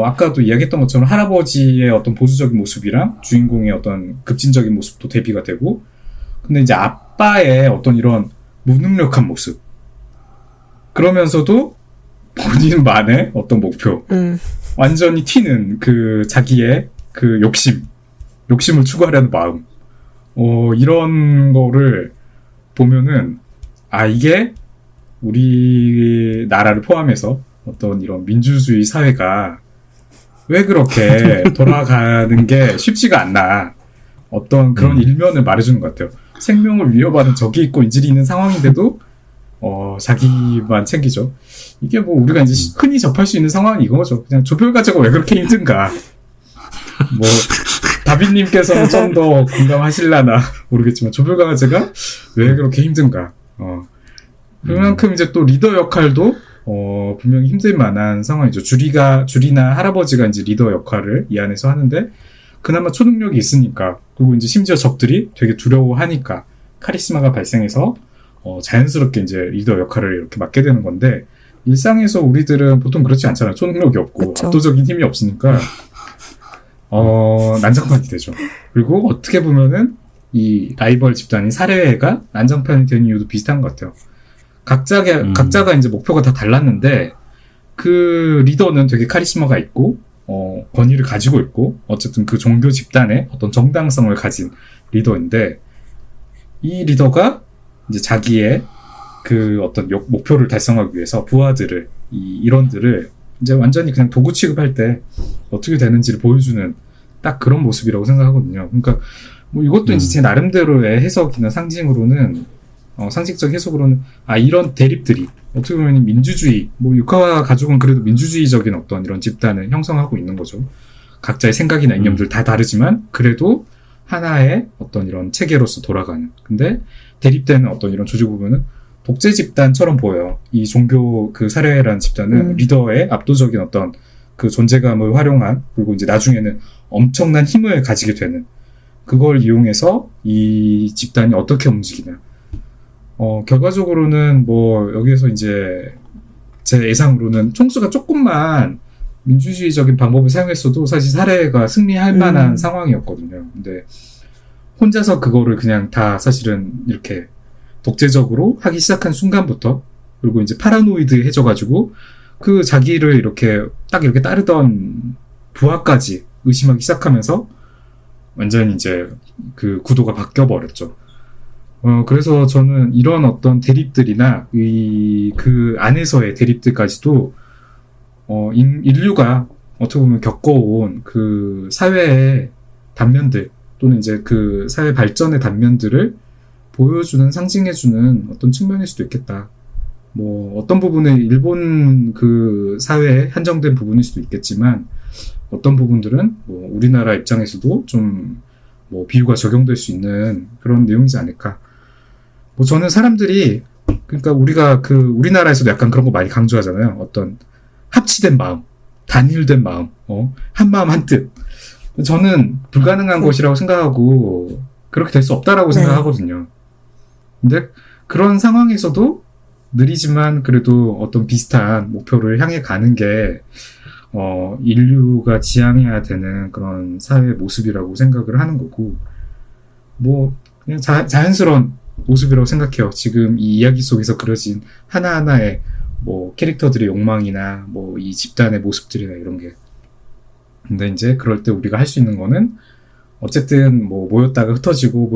아까도 이야기했던 것처럼 할아버지의 어떤 보수적인 모습이랑 주인공의 어떤 급진적인 모습도 대비가 되고, 근데 이제 아빠의 어떤 이런 무능력한 모습, 그러면서도 본인만의 어떤 목표, 완전히 튀는 그 자기의 그 욕심을 추구하려는 마음, 이런 거를 보면은 아, 이게 우리나라를 포함해서 어떤 이런 민주주의 사회가 왜 그렇게 돌아가는 게 쉽지가 않나, 어떤 그런 일면을 말해주는 것 같아요. 생명을 위협하는 적이 있고 인질이 있는 상황인데도 자기만 챙기죠. 이게 뭐 우리가 이제 흔히 접할 수 있는 상황이 이거죠. 그냥 조별 과제가 왜 그렇게 힘든가. 뭐 다빈님께서는 좀 더 공감하실라나 모르겠지만 조별과제가 왜 그렇게 힘든가. 그만큼 이제 또 리더 역할도 분명히 힘들 만한 상황이죠. 주리나 할아버지가 이제 리더 역할을 이 안에서 하는데 그나마 초능력이 있으니까 그리고 이제 심지어 적들이 되게 두려워하니까 카리스마가 발생해서 자연스럽게 이제 리더 역할을 이렇게 맡게 되는 건데 일상에서 우리들은 보통 그렇지 않잖아요. 초능력이 없고 그쵸. 압도적인 힘이 없으니까 난장판이 되죠. 그리고 어떻게 보면은 이 라이벌 집단인 사례가 난장판이 된 이유도 비슷한 것 같아요. 각자가 이제 목표가 다 달랐는데 그 리더는 되게 카리스마가 있고 권위를 가지고 있고 어쨌든 그 종교 집단의 어떤 정당성을 가진 리더인데 이 리더가 이제 자기의 그 어떤 목표를 달성하기 위해서 부하들을 이 일원들을 이제 완전히 그냥 도구 취급할 때 어떻게 되는지를 보여주는 딱 그런 모습이라고 생각하거든요. 그러니까 뭐 이것도 이제 제 나름대로의 해석이나 상식적 해석으로는 이런 대립들이 어떻게 보면 민주주의 뭐 유카와 가족은 그래도 민주주의적인 어떤 이런 집단을 형성하고 있는 거죠. 각자의 생각이나 이념들 다 다르지만 그래도 하나의 어떤 이런 체계로서 돌아가는. 근데 대립되는 어떤 이런 조직 보면은 독재 집단처럼 보여요. 이 종교 그 사례라는 집단은 리더의 압도적인 어떤 그 존재감을 활용한 그리고 이제 나중에는 엄청난 힘을 가지게 되는 그걸 이용해서 이 집단이 어떻게 움직이나. 결과적으로는 뭐 여기에서 이제 제 예상으로는 총수가 조금만 민주주의적인 방법을 사용했어도 사실 사례가 승리할 만한 상황이었거든요. 근데 혼자서 그거를 그냥 다 사실은 이렇게 독재적으로 하기 시작한 순간부터 그리고 이제 파라노이드해져가지고 그 자기를 이렇게 딱 이렇게 따르던 부하까지 의심하기 시작하면서 완전히 이제 그 구도가 바뀌어버렸죠. 그래서 저는 이런 어떤 대립들이나 그 안에서의 대립들까지도 인류가 어떻게 보면 겪어온 그 사회의 단면들 또는 이제 그 사회 발전의 단면들을 보여주는 상징해주는 어떤 측면일 수도 있겠다. 뭐 어떤 부분은 일본 그 사회에 한정된 부분일 수도 있겠지만 어떤 부분들은 뭐 우리나라 입장에서도 좀 뭐 비유가 적용될 수 있는 그런 내용이지 않을까. 뭐 저는 사람들이 그러니까 우리가 그 우리나라에서도 약간 그런 거 많이 강조하잖아요. 어떤 합치된 마음, 단일된 마음, 한 마음 한 뜻. 저는 불가능한 것이라고 생각하고 그렇게 될 수 없다라고 생각하거든요. 근데 그런 상황에서도 느리지만 그래도 어떤 비슷한 목표를 향해 가는 게 인류가 지향해야 되는 그런 사회의 모습이라고 생각을 하는 거고 뭐 그냥 자연스러운 모습이라고 생각해요. 지금 이 이야기 속에서 그려진 하나하나의 뭐 캐릭터들의 욕망이나 뭐 이 집단의 모습들이나 이런 게. 근데 이제 그럴 때 우리가 할 수 있는 거는 어쨌든 뭐 모였다가 흩어지고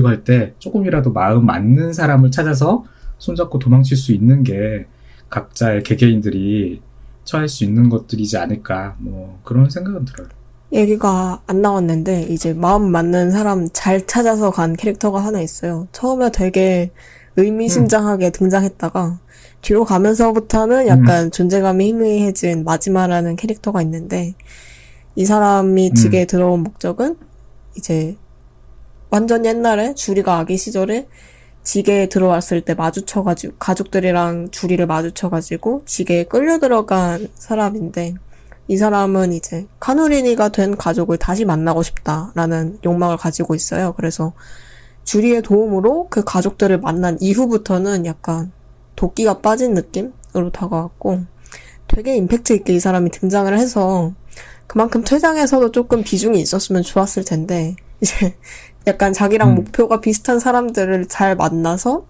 할 때 조금이라도 마음 맞는 사람을 찾아서 손잡고 도망칠 수 있는 게 각자의 개개인들이 처할 수 있는 것들이지 않을까 뭐 그런 생각은 들어요. 얘기가 안 나왔는데 이제 마음 맞는 사람 잘 찾아서 간 캐릭터가 하나 있어요. 처음에 되게 의미심장하게 등장했다가 뒤로 가면서부터는 약간 존재감이 희미해진 마지마라는 캐릭터가 있는데 이 사람이 직에 들어온 목적은 이제 완전 옛날에 주리가 아기 시절에 직에 들어왔을 때 마주쳐가지고 가족들이랑 주리를 마주쳐가지고 직에 끌려 들어간 사람인데 이 사람은 이제 카누리니가 된 가족을 다시 만나고 싶다라는 욕망을 가지고 있어요. 그래서 주리의 도움으로 그 가족들을 만난 이후부터는 약간 도끼가 빠진 느낌으로 다가왔고 되게 임팩트 있게 이 사람이 등장을 해서 그만큼 퇴장에서도 조금 비중이 있었으면 좋았을 텐데 이제 약간 자기랑 목표가 비슷한 사람들을 잘 만나서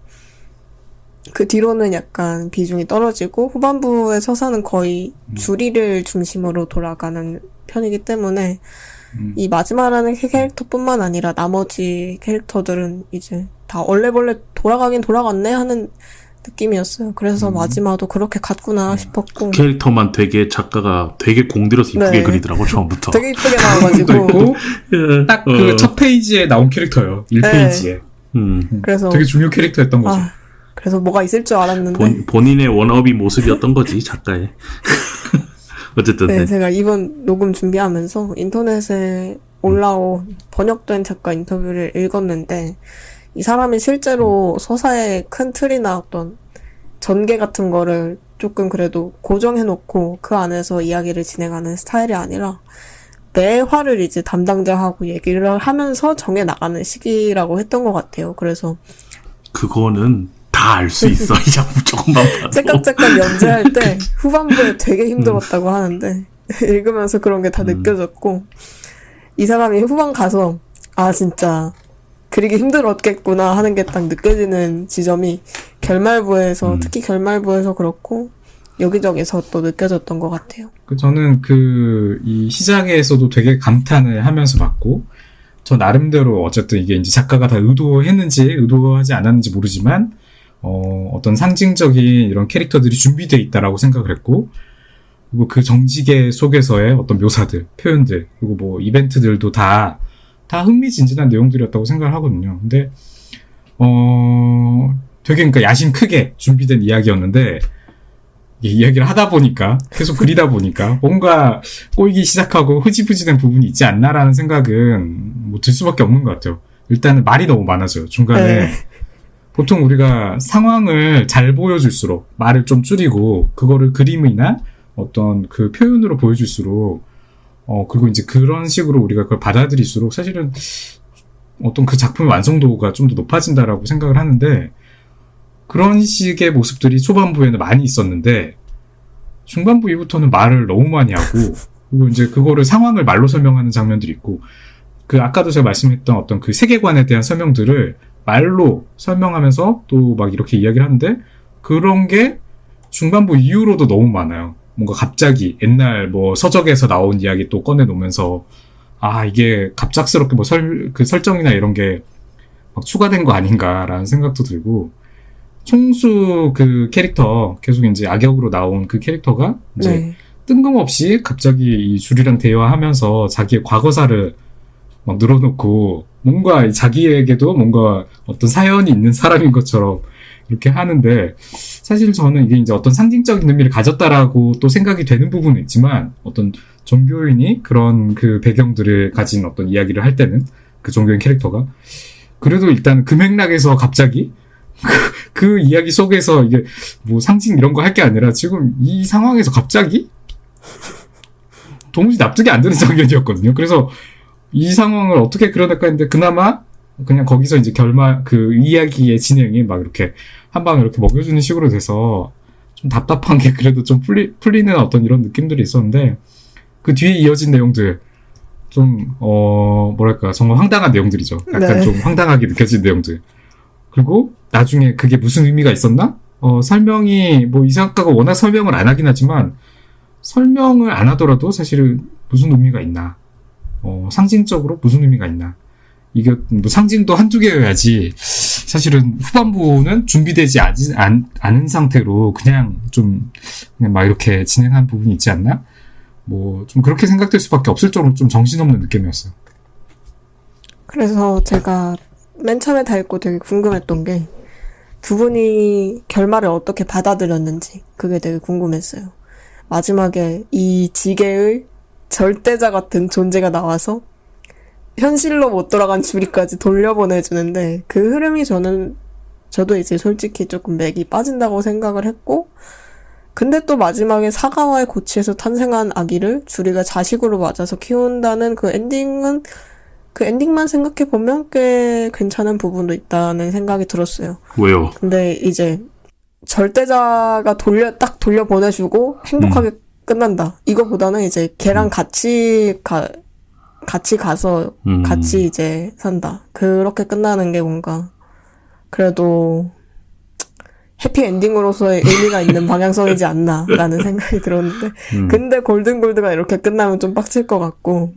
그 뒤로는 약간 비중이 떨어지고 후반부의 서사는 거의 주리를 중심으로 돌아가는 편이기 때문에 이 마지막라는 캐릭터뿐만 아니라 나머지 캐릭터들은 이제 다 얼레벌레 돌아가긴 돌아갔네 하는 느낌이었어요. 그래서 마지막도 그렇게 갔구나 싶었고 캐릭터만 되게 작가가 되게 공들여서 이쁘게 그리더라고 처음부터. 되게 이쁘게 나와가지고 딱 그 첫 페이지에 나온 캐릭터예요. 1페이지에. 그래서 되게 중요 캐릭터였던 거죠. 그래서 뭐가 있을 줄 알았는데 본인의 원업이 모습이었던 거지 작가의. 어쨌든 네, 제가 이번 녹음 준비하면서 인터넷에 올라온 번역된 작가 인터뷰를 읽었는데 이 사람이 실제로 서사의 큰 틀이나 어떤 전개 같은 거를 조금 그래도 고정해놓고 그 안에서 이야기를 진행하는 스타일이 아니라 매 화를 이제 담당자하고 얘기를 하면서 정해 나가는 시기라고 했던 것 같아요. 그래서 그거는 다 알 수 있어. 이 작품 조금만 봐도. 째깍째깍 연재할 때 후반부에 되게 힘들었다고 하는데 읽으면서 그런 게 다 느껴졌고 이 사람이 후반 가서 아 진짜 그리기 힘들었겠구나 하는 게 딱 느껴지는 지점이 결말부에서 특히 결말부에서 그렇고 여기저기서 또 느껴졌던 것 같아요. 저는 이 시장에서도 되게 감탄을 하면서 봤고, 저 나름대로 어쨌든 이게 이제 작가가 다 의도했는지 의도하지 않았는지 모르지만, 어떤 상징적인 이런 캐릭터들이 준비되어 있다라고 생각을 했고, 그리고 그 정지계 속에서의 어떤 묘사들, 표현들, 그리고 뭐 이벤트들도 다 흥미진진한 내용들이었다고 생각을 하거든요. 근데, 되게 그러니까 야심 크게 준비된 이야기였는데, 이야기를 하다 보니까, 계속 그리다 보니까, 뭔가 꼬이기 시작하고 흐지부지된 부분이 있지 않나라는 생각은 뭐 들 수밖에 없는 것 같아요. 일단은 말이 너무 많아져요. 중간에. 보통 우리가 상황을 잘 보여줄수록 말을 좀 줄이고, 그거를 그림이나 어떤 그 표현으로 보여줄수록, 그리고 이제 그런 식으로 우리가 그걸 받아들일수록 사실은 어떤 그 작품의 완성도가 좀 더 높아진다라고 생각을 하는데, 그런 식의 모습들이 초반부에는 많이 있었는데 중반부 이후부터는 말을 너무 많이 하고 그리고 이제 그거를 상황을 말로 설명하는 장면들이 있고 그 아까도 제가 말씀했던 어떤 그 세계관에 대한 설명들을 말로 설명하면서 또 막 이렇게 이야기를 하는데 그런 게 중반부 이후로도 너무 많아요. 뭔가 갑자기 옛날 뭐 서적에서 나온 이야기 또 꺼내놓으면서 아 이게 갑작스럽게 뭐 그 설정이나 이런 게 막 추가된 거 아닌가라는 생각도 들고 총수 그 캐릭터, 계속 이제 악역으로 나온 그 캐릭터가 이제 뜬금없이 갑자기 이 줄이랑 대화하면서 자기의 과거사를 막 늘어놓고 뭔가 자기에게도 뭔가 어떤 사연이 있는 사람인 것처럼 이렇게 하는데 사실 저는 이게 이제 어떤 상징적인 의미를 가졌다라고 또 생각이 되는 부분은 있지만 어떤 종교인이 그런 그 배경들을 가진 어떤 이야기를 할 때는 그 종교인 캐릭터가 그래도 일단 그 맥락에서 갑자기 그 이야기 속에서 이게 뭐 상징 이런 거 할 게 아니라 지금 이 상황에서 갑자기 도무지 납득이 안 되는 장면이었거든요. 그래서 이 상황을 어떻게 그려낼까 했는데 그나마 그냥 거기서 이제 그 이야기의 진행이 막 이렇게 한 방에 이렇게 먹여주는 식으로 돼서 좀 답답한 게 그래도 좀 풀리는 어떤 이런 느낌들이 있었는데 그 뒤에 이어진 내용들 좀 뭐랄까 정말 황당한 내용들이죠. 약간 좀 황당하게 느껴지는 내용들. 그리고 나중에 그게 무슨 의미가 있었나? 설명이 뭐 이 작가가 워낙 설명을 안 하긴 하지만 설명을 안 하더라도 사실은 무슨 의미가 있나? 상징적으로 무슨 의미가 있나? 이게 뭐 상징도 한두 개여야지 사실은 후반부는 준비되지 않은 상태로 그냥 막 이렇게 진행한 부분이 있지 않나? 뭐 좀 그렇게 생각될 수밖에 없을 정도로 좀 정신없는 느낌이었어요. 그래서 제가 맨 처음에 다 읽고 되게 궁금했던 게 두 분이 결말을 어떻게 받아들였는지 그게 되게 궁금했어요. 마지막에 이 지계의 절대자 같은 존재가 나와서 현실로 못 돌아간 주리까지 돌려보내주는데 그 흐름이 저도 이제 솔직히 조금 맥이 빠진다고 생각을 했고 근데 또 마지막에 사가와의 고치에서 탄생한 아기를 주리가 자식으로 맞아서 키운다는 그 엔딩은 그 엔딩만 생각해보면 꽤 괜찮은 부분도 있다는 생각이 들었어요. 왜요? 근데 이제 절대자가 딱 돌려보내주고 행복하게 끝난다. 이거보다는 이제 걔랑 같이 가서 같이 이제 산다. 그렇게 끝나는 게 뭔가 그래도 해피엔딩으로서의 의미가 있는 방향성이지 않나라는 생각이 들었는데 근데 골든골드가 이렇게 끝나면 좀 빡칠 것 같고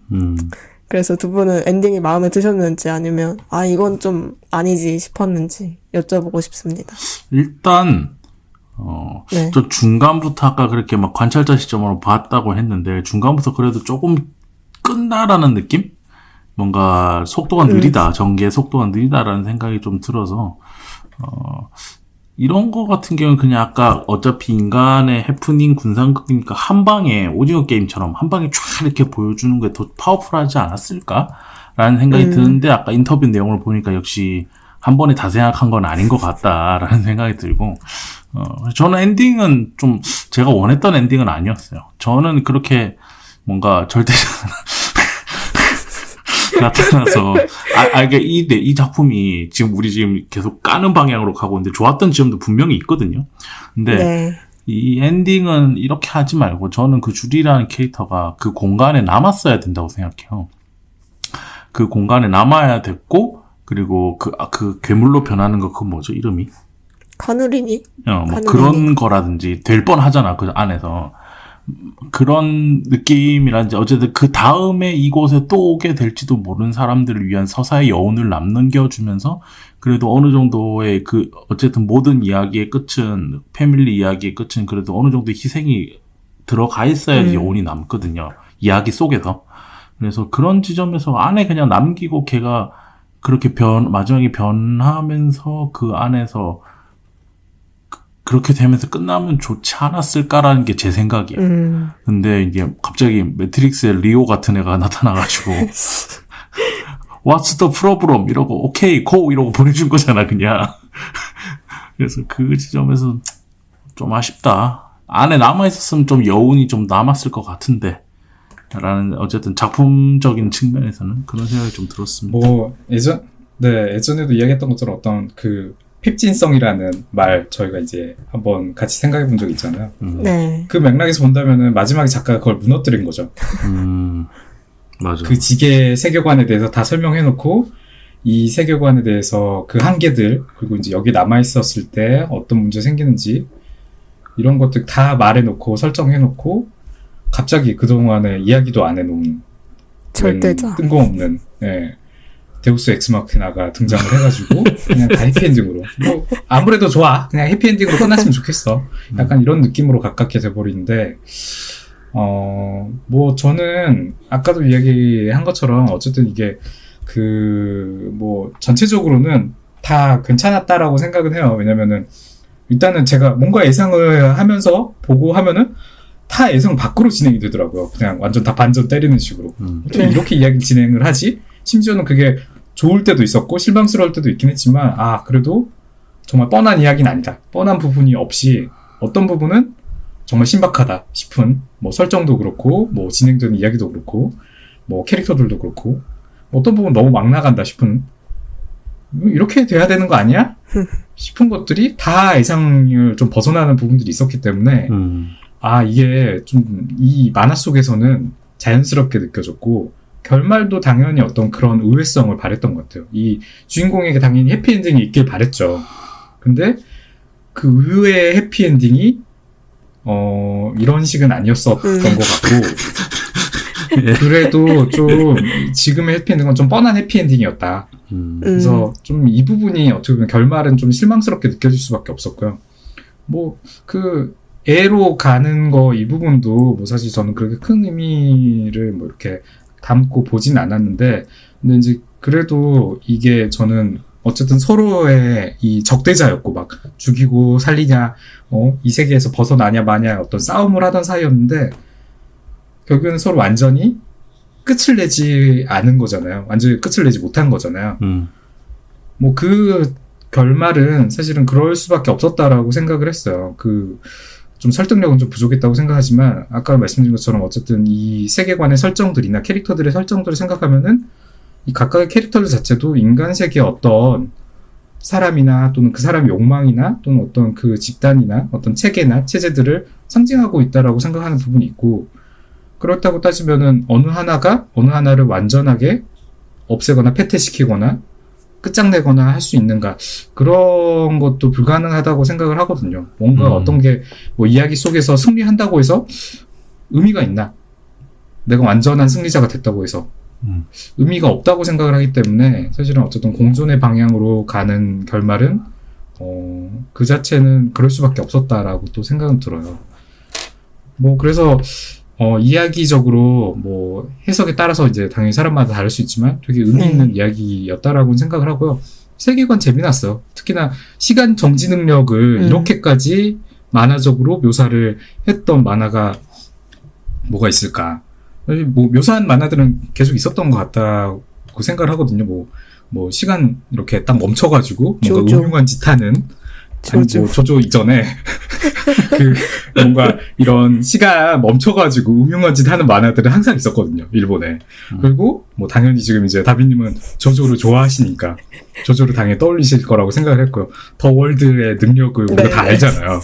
그래서 두 분은 엔딩이 마음에 드셨는지 아니면 이건 좀 아니지 싶었는지 여쭤보고 싶습니다. 일단 저 중간부터 아까 그렇게 막 관찰자 시점으로 봤다고 했는데 중간부터 그래도 조금 끝나라는 느낌? 뭔가 속도가 느리다. 전개의 속도가 느리다라는 생각이 좀 들어서 이런 거 같은 경우는 그냥 아까 어차피 인간의 해프닝 군상극이니까 한 방에 오징어 게임처럼 한 방에 쫙 이렇게 보여주는 게 더 파워풀하지 않았을까라는 생각이 드는데 아까 인터뷰 내용을 보니까 역시 한 번에 다 생각한 건 아닌 것 같다라는 생각이 들고 저는 엔딩은 좀 제가 원했던 엔딩은 아니었어요. 저는 그렇게 뭔가 절대자가 나타나서 이게 이 작품이 지금 우리 지금 계속 까는 방향으로 가고 있는데 좋았던 지점도 분명히 있거든요. 근데 네. 이 엔딩은 이렇게 하지 말고 저는 그 주리라는 캐릭터가 그 공간에 남았어야 된다고 생각해요. 그 공간에 남아야 됐고 그리고 그 괴물로 변하는 거 그거 뭐죠 이름이? 카누리니? 뭐 카누리니. 그런 거라든지 될 뻔하잖아 그 안에서. 그런 느낌이라든지 어쨌든 그 다음에 이곳에 또 오게 될지도 모르는 사람들을 위한 서사의 여운을 남겨주면서 그래도 어느 정도의 그 어쨌든 모든 이야기의 끝은 패밀리 이야기의 끝은 그래도 어느 정도의 희생이 들어가 있어야지 여운이 남거든요. 이야기 속에서. 그래서 그런 지점에서 안에 그냥 남기고 걔가 그렇게 마지막에 변하면서 그 안에서 그렇게 되면서 끝나면 좋지 않았을까라는 게 제 생각이에요. 근데 이게 갑자기 매트릭스의 리오 같은 애가 나타나가지고 What's the problem? 이러고 오케이 고 이러고 보내준 거잖아 그냥. 그래서 그 지점에서 좀 아쉽다. 안에 남아있었으면 좀 여운이 좀 남았을 것 같은데 라는 어쨌든 작품적인 측면에서는 그런 생각이 좀 들었습니다. 뭐 예전에도 이야기했던 것처럼 어떤 그 핍진성이라는 말 저희가 이제 한번 같이 생각해 본 적이 있잖아요. 네. 그 맥락에서 본다면은 마지막에 작가가 그걸 무너뜨린 거죠. 맞아. 그 지계 세계관에 대해서 다 설명해 놓고 이 세계관에 대해서 그 한계들 그리고 이제 여기 남아 있었을 때 어떤 문제 생기는지 이런 것들 다 말해 놓고 설정해 놓고 갑자기 그동안에 이야기도 안 해 놓은 절대자. 뜬금없는 데우스 엑스마키나가 등장을 해가지고 그냥 다 해피엔딩으로 뭐 아무래도 좋아 그냥 해피엔딩으로 끝났으면 좋겠어 약간 이런 느낌으로 가깝게 돼버리는데 뭐 저는 아까도 이야기한 것처럼 어쨌든 이게 뭐 전체적으로는 다 괜찮았다라고 생각은 해요. 왜냐면은 일단은 제가 뭔가 예상을 하면서 보고 하면은 다 예상 밖으로 진행이 되더라고요. 그냥 완전 다 반전 때리는 식으로 어떻게 이렇게 이야기 진행을 하지? 심지어는 그게 좋을 때도 있었고 실망스러울 때도 있긴 했지만 그래도 정말 뻔한 이야기는 아니다. 뻔한 부분이 없이 어떤 부분은 정말 신박하다 싶은 뭐 설정도 그렇고 뭐 진행되는 이야기도 그렇고 뭐 캐릭터들도 그렇고 어떤 부분 너무 막 나간다 싶은 이렇게 돼야 되는 거 아니야? 싶은 것들이 다 예상을 좀 벗어나는 부분들이 있었기 때문에 이게 좀 이 만화 속에서는 자연스럽게 느껴졌고 결말도 당연히 어떤 그런 의외성을 바랬던 것 같아요. 이 주인공에게 당연히 해피엔딩이 있길 바랬죠. 근데 그 의외의 해피엔딩이 이런 식은 아니었었던 것 같고 그래도 좀 지금의 해피엔딩은 좀 뻔한 해피엔딩이었다. 그래서 좀 이 부분이 어떻게 보면 결말은 좀 실망스럽게 느껴질 수밖에 없었고요. 뭐 애로 가는 거 이 부분도 뭐 사실 저는 그렇게 큰 의미를 뭐 이렇게 담고 보진 않았는데 근데 이제 그래도 이게 저는 어쨌든 서로의 이 적대자였고 막 죽이고 살리냐 이 세계에서 벗어나냐 마냐 어떤 싸움을 하던 사이였는데 결국에는 서로 완전히 끝을 내지 않은 거잖아요. 완전히 끝을 내지 못한 거잖아요. 뭐 그 결말은 사실은 그럴 수밖에 없었다라고 생각을 했어요. 좀 설득력은 좀 부족했다고 생각하지만 아까 말씀드린 것처럼 어쨌든 이 세계관의 설정들이나 캐릭터들의 설정들을 생각하면은 이 각각의 캐릭터들 자체도 인간 세계의 어떤 사람이나 또는 그 사람의 욕망이나 또는 어떤 그 집단이나 어떤 체계나 체제들을 상징하고 있다라고 생각하는 부분이 있고 그렇다고 따지면은 어느 하나를 완전하게 없애거나 패퇴시키거나 끝장내거나 할 수 있는가 그런 것도 불가능하다고 생각을 하거든요. 뭔가 어떤 게 뭐 이야기 속에서 승리한다고 해서 의미가 있나? 내가 완전한 승리자가 됐다고 해서 의미가 없다고 생각을 하기 때문에 사실은 어쨌든 공존의 방향으로 가는 결말은 그 자체는 그럴 수밖에 없었다라고 또 생각은 들어요. 뭐 그래서 이야기적으로 뭐 해석에 따라서 이제 당연히 사람마다 다를 수 있지만 되게 의미 있는 이야기였다라고 생각을 하고요. 세계관 재미났어. 특히나 시간 정지 능력을 이렇게까지 만화적으로 묘사를 했던 만화가 뭐가 있을까? 뭐 묘사한 만화들은 계속 있었던 것 같다고 생각을 하거든요. 뭐 시간 이렇게 딱 멈춰가지고 뭔가 조조. 음흉한 짓 하는 조조. 아니 뭐 조조 이전에 그 뭔가 이런 시간 멈춰가지고 음흉한 짓 하는 만화들은 항상 있었거든요. 일본에. 그리고 뭐 당연히 지금 이제 다비님은 조조를 좋아하시니까 조조를 당연히 떠올리실 거라고 생각을 했고요. 더 월드의 능력을 우리가 네, 다 네. 알잖아요.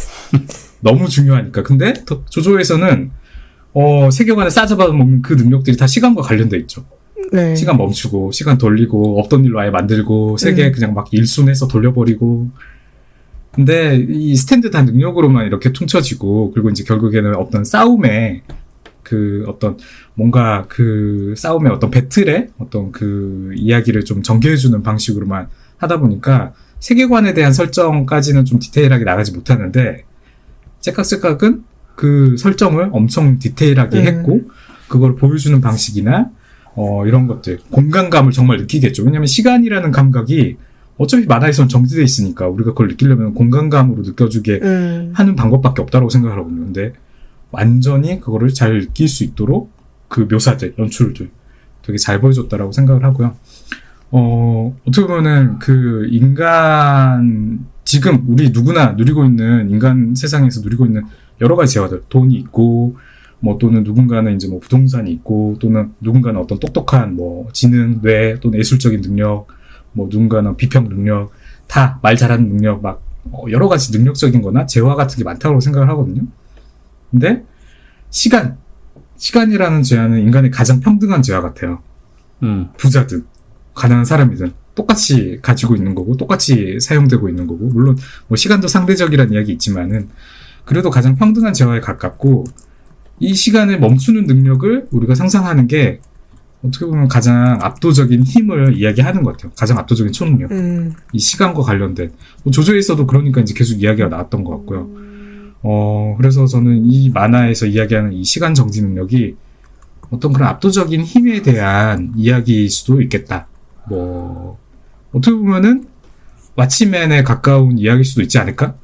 너무 중요하니까. 근데 조조에서는 세계관에 싸잡아 먹는 그 능력들이 다 시간과 관련돼 있죠. 네. 시간 멈추고 시간 돌리고 없던 일로 아예 만들고 세계 그냥 막 일순해서 돌려버리고. 근데 이 스탠드 다 능력으로만 이렇게 퉁쳐지고 그리고 이제 결국에는 어떤 싸움에 그 어떤 뭔가 그 싸움의 어떤 배틀의 어떤 그 이야기를 좀 전개해주는 방식으로만 하다 보니까 세계관에 대한 설정까지는 좀 디테일하게 나가지 못하는데 째깍째깍은 그 설정을 엄청 디테일하게 했고 그걸 보여주는 방식이나 이런 것들 공간감을 정말 느끼겠죠. 왜냐하면 시간이라는 감각이 어차피 만화에서는 정지되어 있으니까 우리가 그걸 느끼려면 공간감으로 느껴주게 하는 방법밖에 없다고 생각을 하거든요. 근데 완전히 그거를 잘 느낄 수 있도록 그 묘사들, 연출들 되게 잘 보여줬다라고 생각을 하고요. 어떻게 보면은 그 인간 지금 우리 누구나 누리고 있는 인간 세상에서 누리고 있는 여러 가지 재화들, 돈이 있고 뭐 또는 누군가는 이제 뭐 부동산이 있고 또는 누군가는 어떤 똑똑한 뭐 지능, 뇌 또는 예술적인 능력, 뭐 누군가는 비평 능력, 다 말 잘하는 능력, 막 여러 가지 능력적인 거나 재화 같은 게 많다고 생각을 하거든요. 근데 시간이라는 재화는 인간의 가장 평등한 재화 같아요. 부자든 가난한 사람이든 똑같이 가지고 있는 거고 똑같이 사용되고 있는 거고 물론 뭐 시간도 상대적이라는 이야기 있지만은 그래도 가장 평등한 재화에 가깝고 이 시간을 멈추는 능력을 우리가 상상하는 게 어떻게 보면 가장 압도적인 힘을 이야기하는 것 같아요. 가장 압도적인 초능력. 이 시간과 관련된. 뭐 조조에서도 그러니까 이제 계속 이야기가 나왔던 것 같고요. 그래서 저는 이 만화에서 이야기하는 이 시간 정지 능력이 어떤 그런 압도적인 힘에 대한 이야기일 수도 있겠다. 뭐, 어떻게 보면은 왓치맨에 가까운 이야기일 수도 있지 않을까?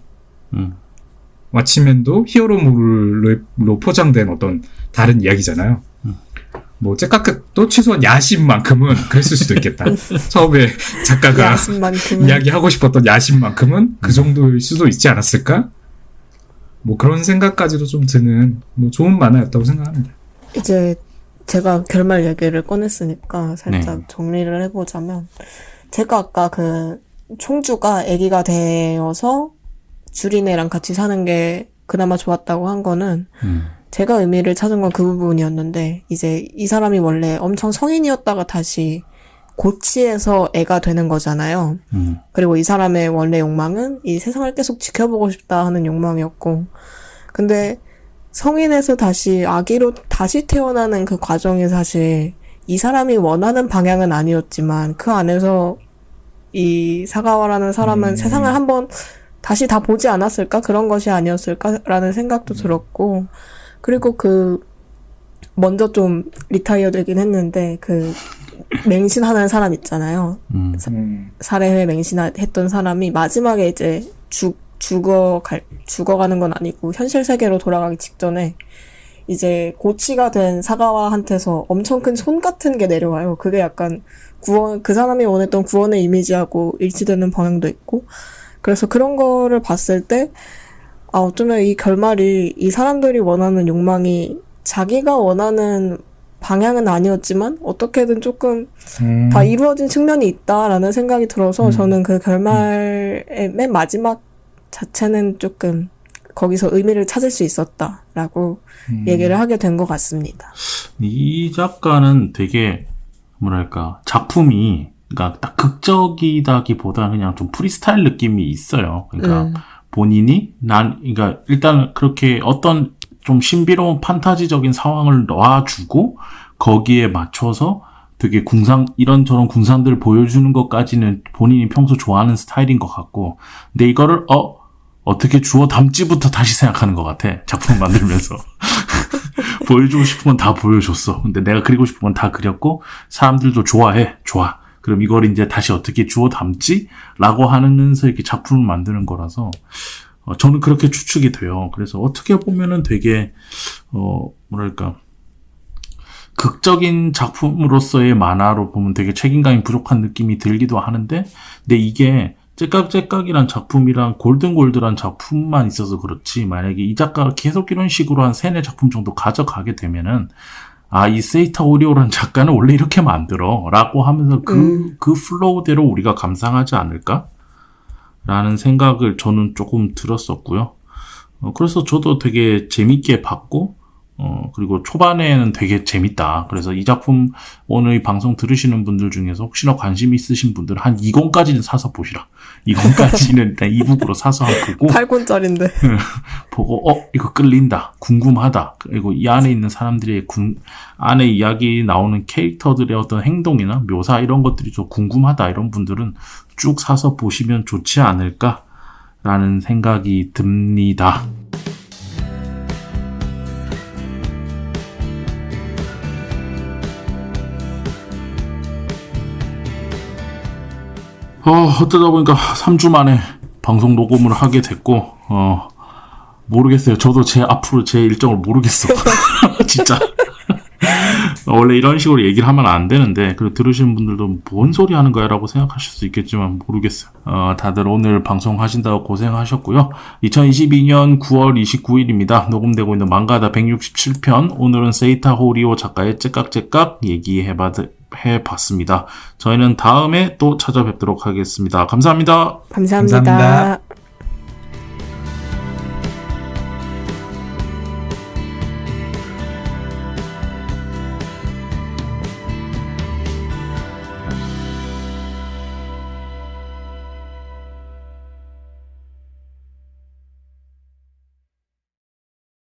왓치맨도 히어로물로 포장된 어떤 다른 이야기잖아요. 뭐 째깍깍도 최소한 야심만큼은 그랬을 수도 있겠다. 처음에 작가가 야심만큼은. 이야기하고 싶었던 야심만큼은 그 정도일 수도 있지 않았을까? 뭐 그런 생각까지도 좀 드는 뭐 좋은 만화였다고 생각합니다. 이제 제가 결말 얘기를 꺼냈으니까 살짝 네. 정리를 해보자면 제가 아까 그 총주가 아기가 되어서 주린애랑 같이 사는 게 그나마 좋았다고 한 거는 제가 의미를 찾은 건 그 부분이었는데 이제 이 사람이 원래 엄청 성인이었다가 다시 고치에서 애가 되는 거잖아요. 그리고 이 사람의 원래 욕망은 이 세상을 계속 지켜보고 싶다 하는 욕망이었고 근데 성인에서 다시 아기로 다시 태어나는 그 과정이 사실 이 사람이 원하는 방향은 아니었지만 그 안에서 이 사가와라는 사람은 세상을 한번 다시 다 보지 않았을까? 그런 것이 아니었을까라는 생각도 들었고 그리고 그 먼저 좀 리타이어 되긴 했는데 그 맹신하는 사람 있잖아요. 살해회 맹신했던 사람이 마지막에 이제 죽어가는 건 아니고 현실 세계로 돌아가기 직전에 이제 고치가 된 사가와한테서 엄청 큰 손 같은 게 내려와요. 그게 약간 그 사람이 원했던 구원의 이미지하고 일치되는 방향도 있고 그래서 그런 거를 봤을 때 어쩌면 이 결말이 이 사람들이 원하는 욕망이 자기가 원하는 방향은 아니었지만 어떻게든 조금 다 이루어진 측면이 있다라는 생각이 들어서 저는 그 결말의 맨 마지막 자체는 조금 거기서 의미를 찾을 수 있었다라고 얘기를 하게 된 것 같습니다. 이 작가는 되게 뭐랄까 작품이 그러니까 딱 극적이다기보다는 그냥 좀 프리스타일 느낌이 있어요. 그러니까 본인이 그러니까 일단 그렇게 어떤 좀 신비로운 판타지적인 상황을 놔주고 거기에 맞춰서 되게 이런저런 궁상들을 보여주는 것까지는 본인이 평소 좋아하는 스타일인 것 같고 근데 이거를 어떻게 주워 담지부터 다시 생각하는 것 같아. 작품 만들면서. 보여주고 싶은 건 다 보여줬어. 근데 내가 그리고 싶은 건 다 그렸고 사람들도 좋아해. 좋아. 그럼 이걸 이제 다시 어떻게 주워 담지? 라고 하면서 이렇게 작품을 만드는 거라서, 저는 그렇게 추측이 돼요. 그래서 어떻게 보면은 되게, 뭐랄까, 극적인 작품으로서의 만화로 보면 되게 책임감이 부족한 느낌이 들기도 하는데, 근데 이게 째깍째깍이란 작품이랑 골든골드란 작품만 있어서 그렇지, 만약에 이 작가가 계속 이런 식으로 한 3-4작품 정도 가져가게 되면은, 이 세이타 오리오라는 작가는 원래 이렇게 만들어. 라고 하면서 그 플로우대로 우리가 감상하지 않을까? 라는 생각을 저는 조금 들었었고요. 그래서 저도 되게 재밌게 봤고, 그리고 초반에는 되게 재밌다. 그래서 이 작품 오늘 이 방송 들으시는 분들 중에서 혹시나 관심 있으신 분들은 한 2권까지는 사서 보시라. 2권까지는 일단 이북으로 사서 한번 보고 8권짜리인데. 보고 이거 끌린다. 궁금하다. 그리고 이 안에 있는 사람들의 안에 이야기 나오는 캐릭터들의 어떤 행동이나 묘사 이런 것들이 좀 궁금하다. 이런 분들은 쭉 사서 보시면 좋지 않을까라는 생각이 듭니다. 어쩌다 보니까 3주 만에 방송 녹음을 하게 됐고, 모르겠어요. 저도 앞으로 제 일정을 모르겠어. 진짜. 원래 이런 식으로 얘기를 하면 안 되는데, 그리고 들으시는 분들도 뭔 소리 하는 거야 라고 생각하실 수 있겠지만, 모르겠어요. 다들 오늘 방송 하신다고 고생하셨고요. 2022년 9월 29일입니다. 녹음되고 있는 망가다 167편. 오늘은 세이타 호리오 작가의 째깍째깍 해봤습니다. 저희는 다음에 또 찾아뵙도록 하겠습니다. 감사합니다. 감사합니다. 감사합니다.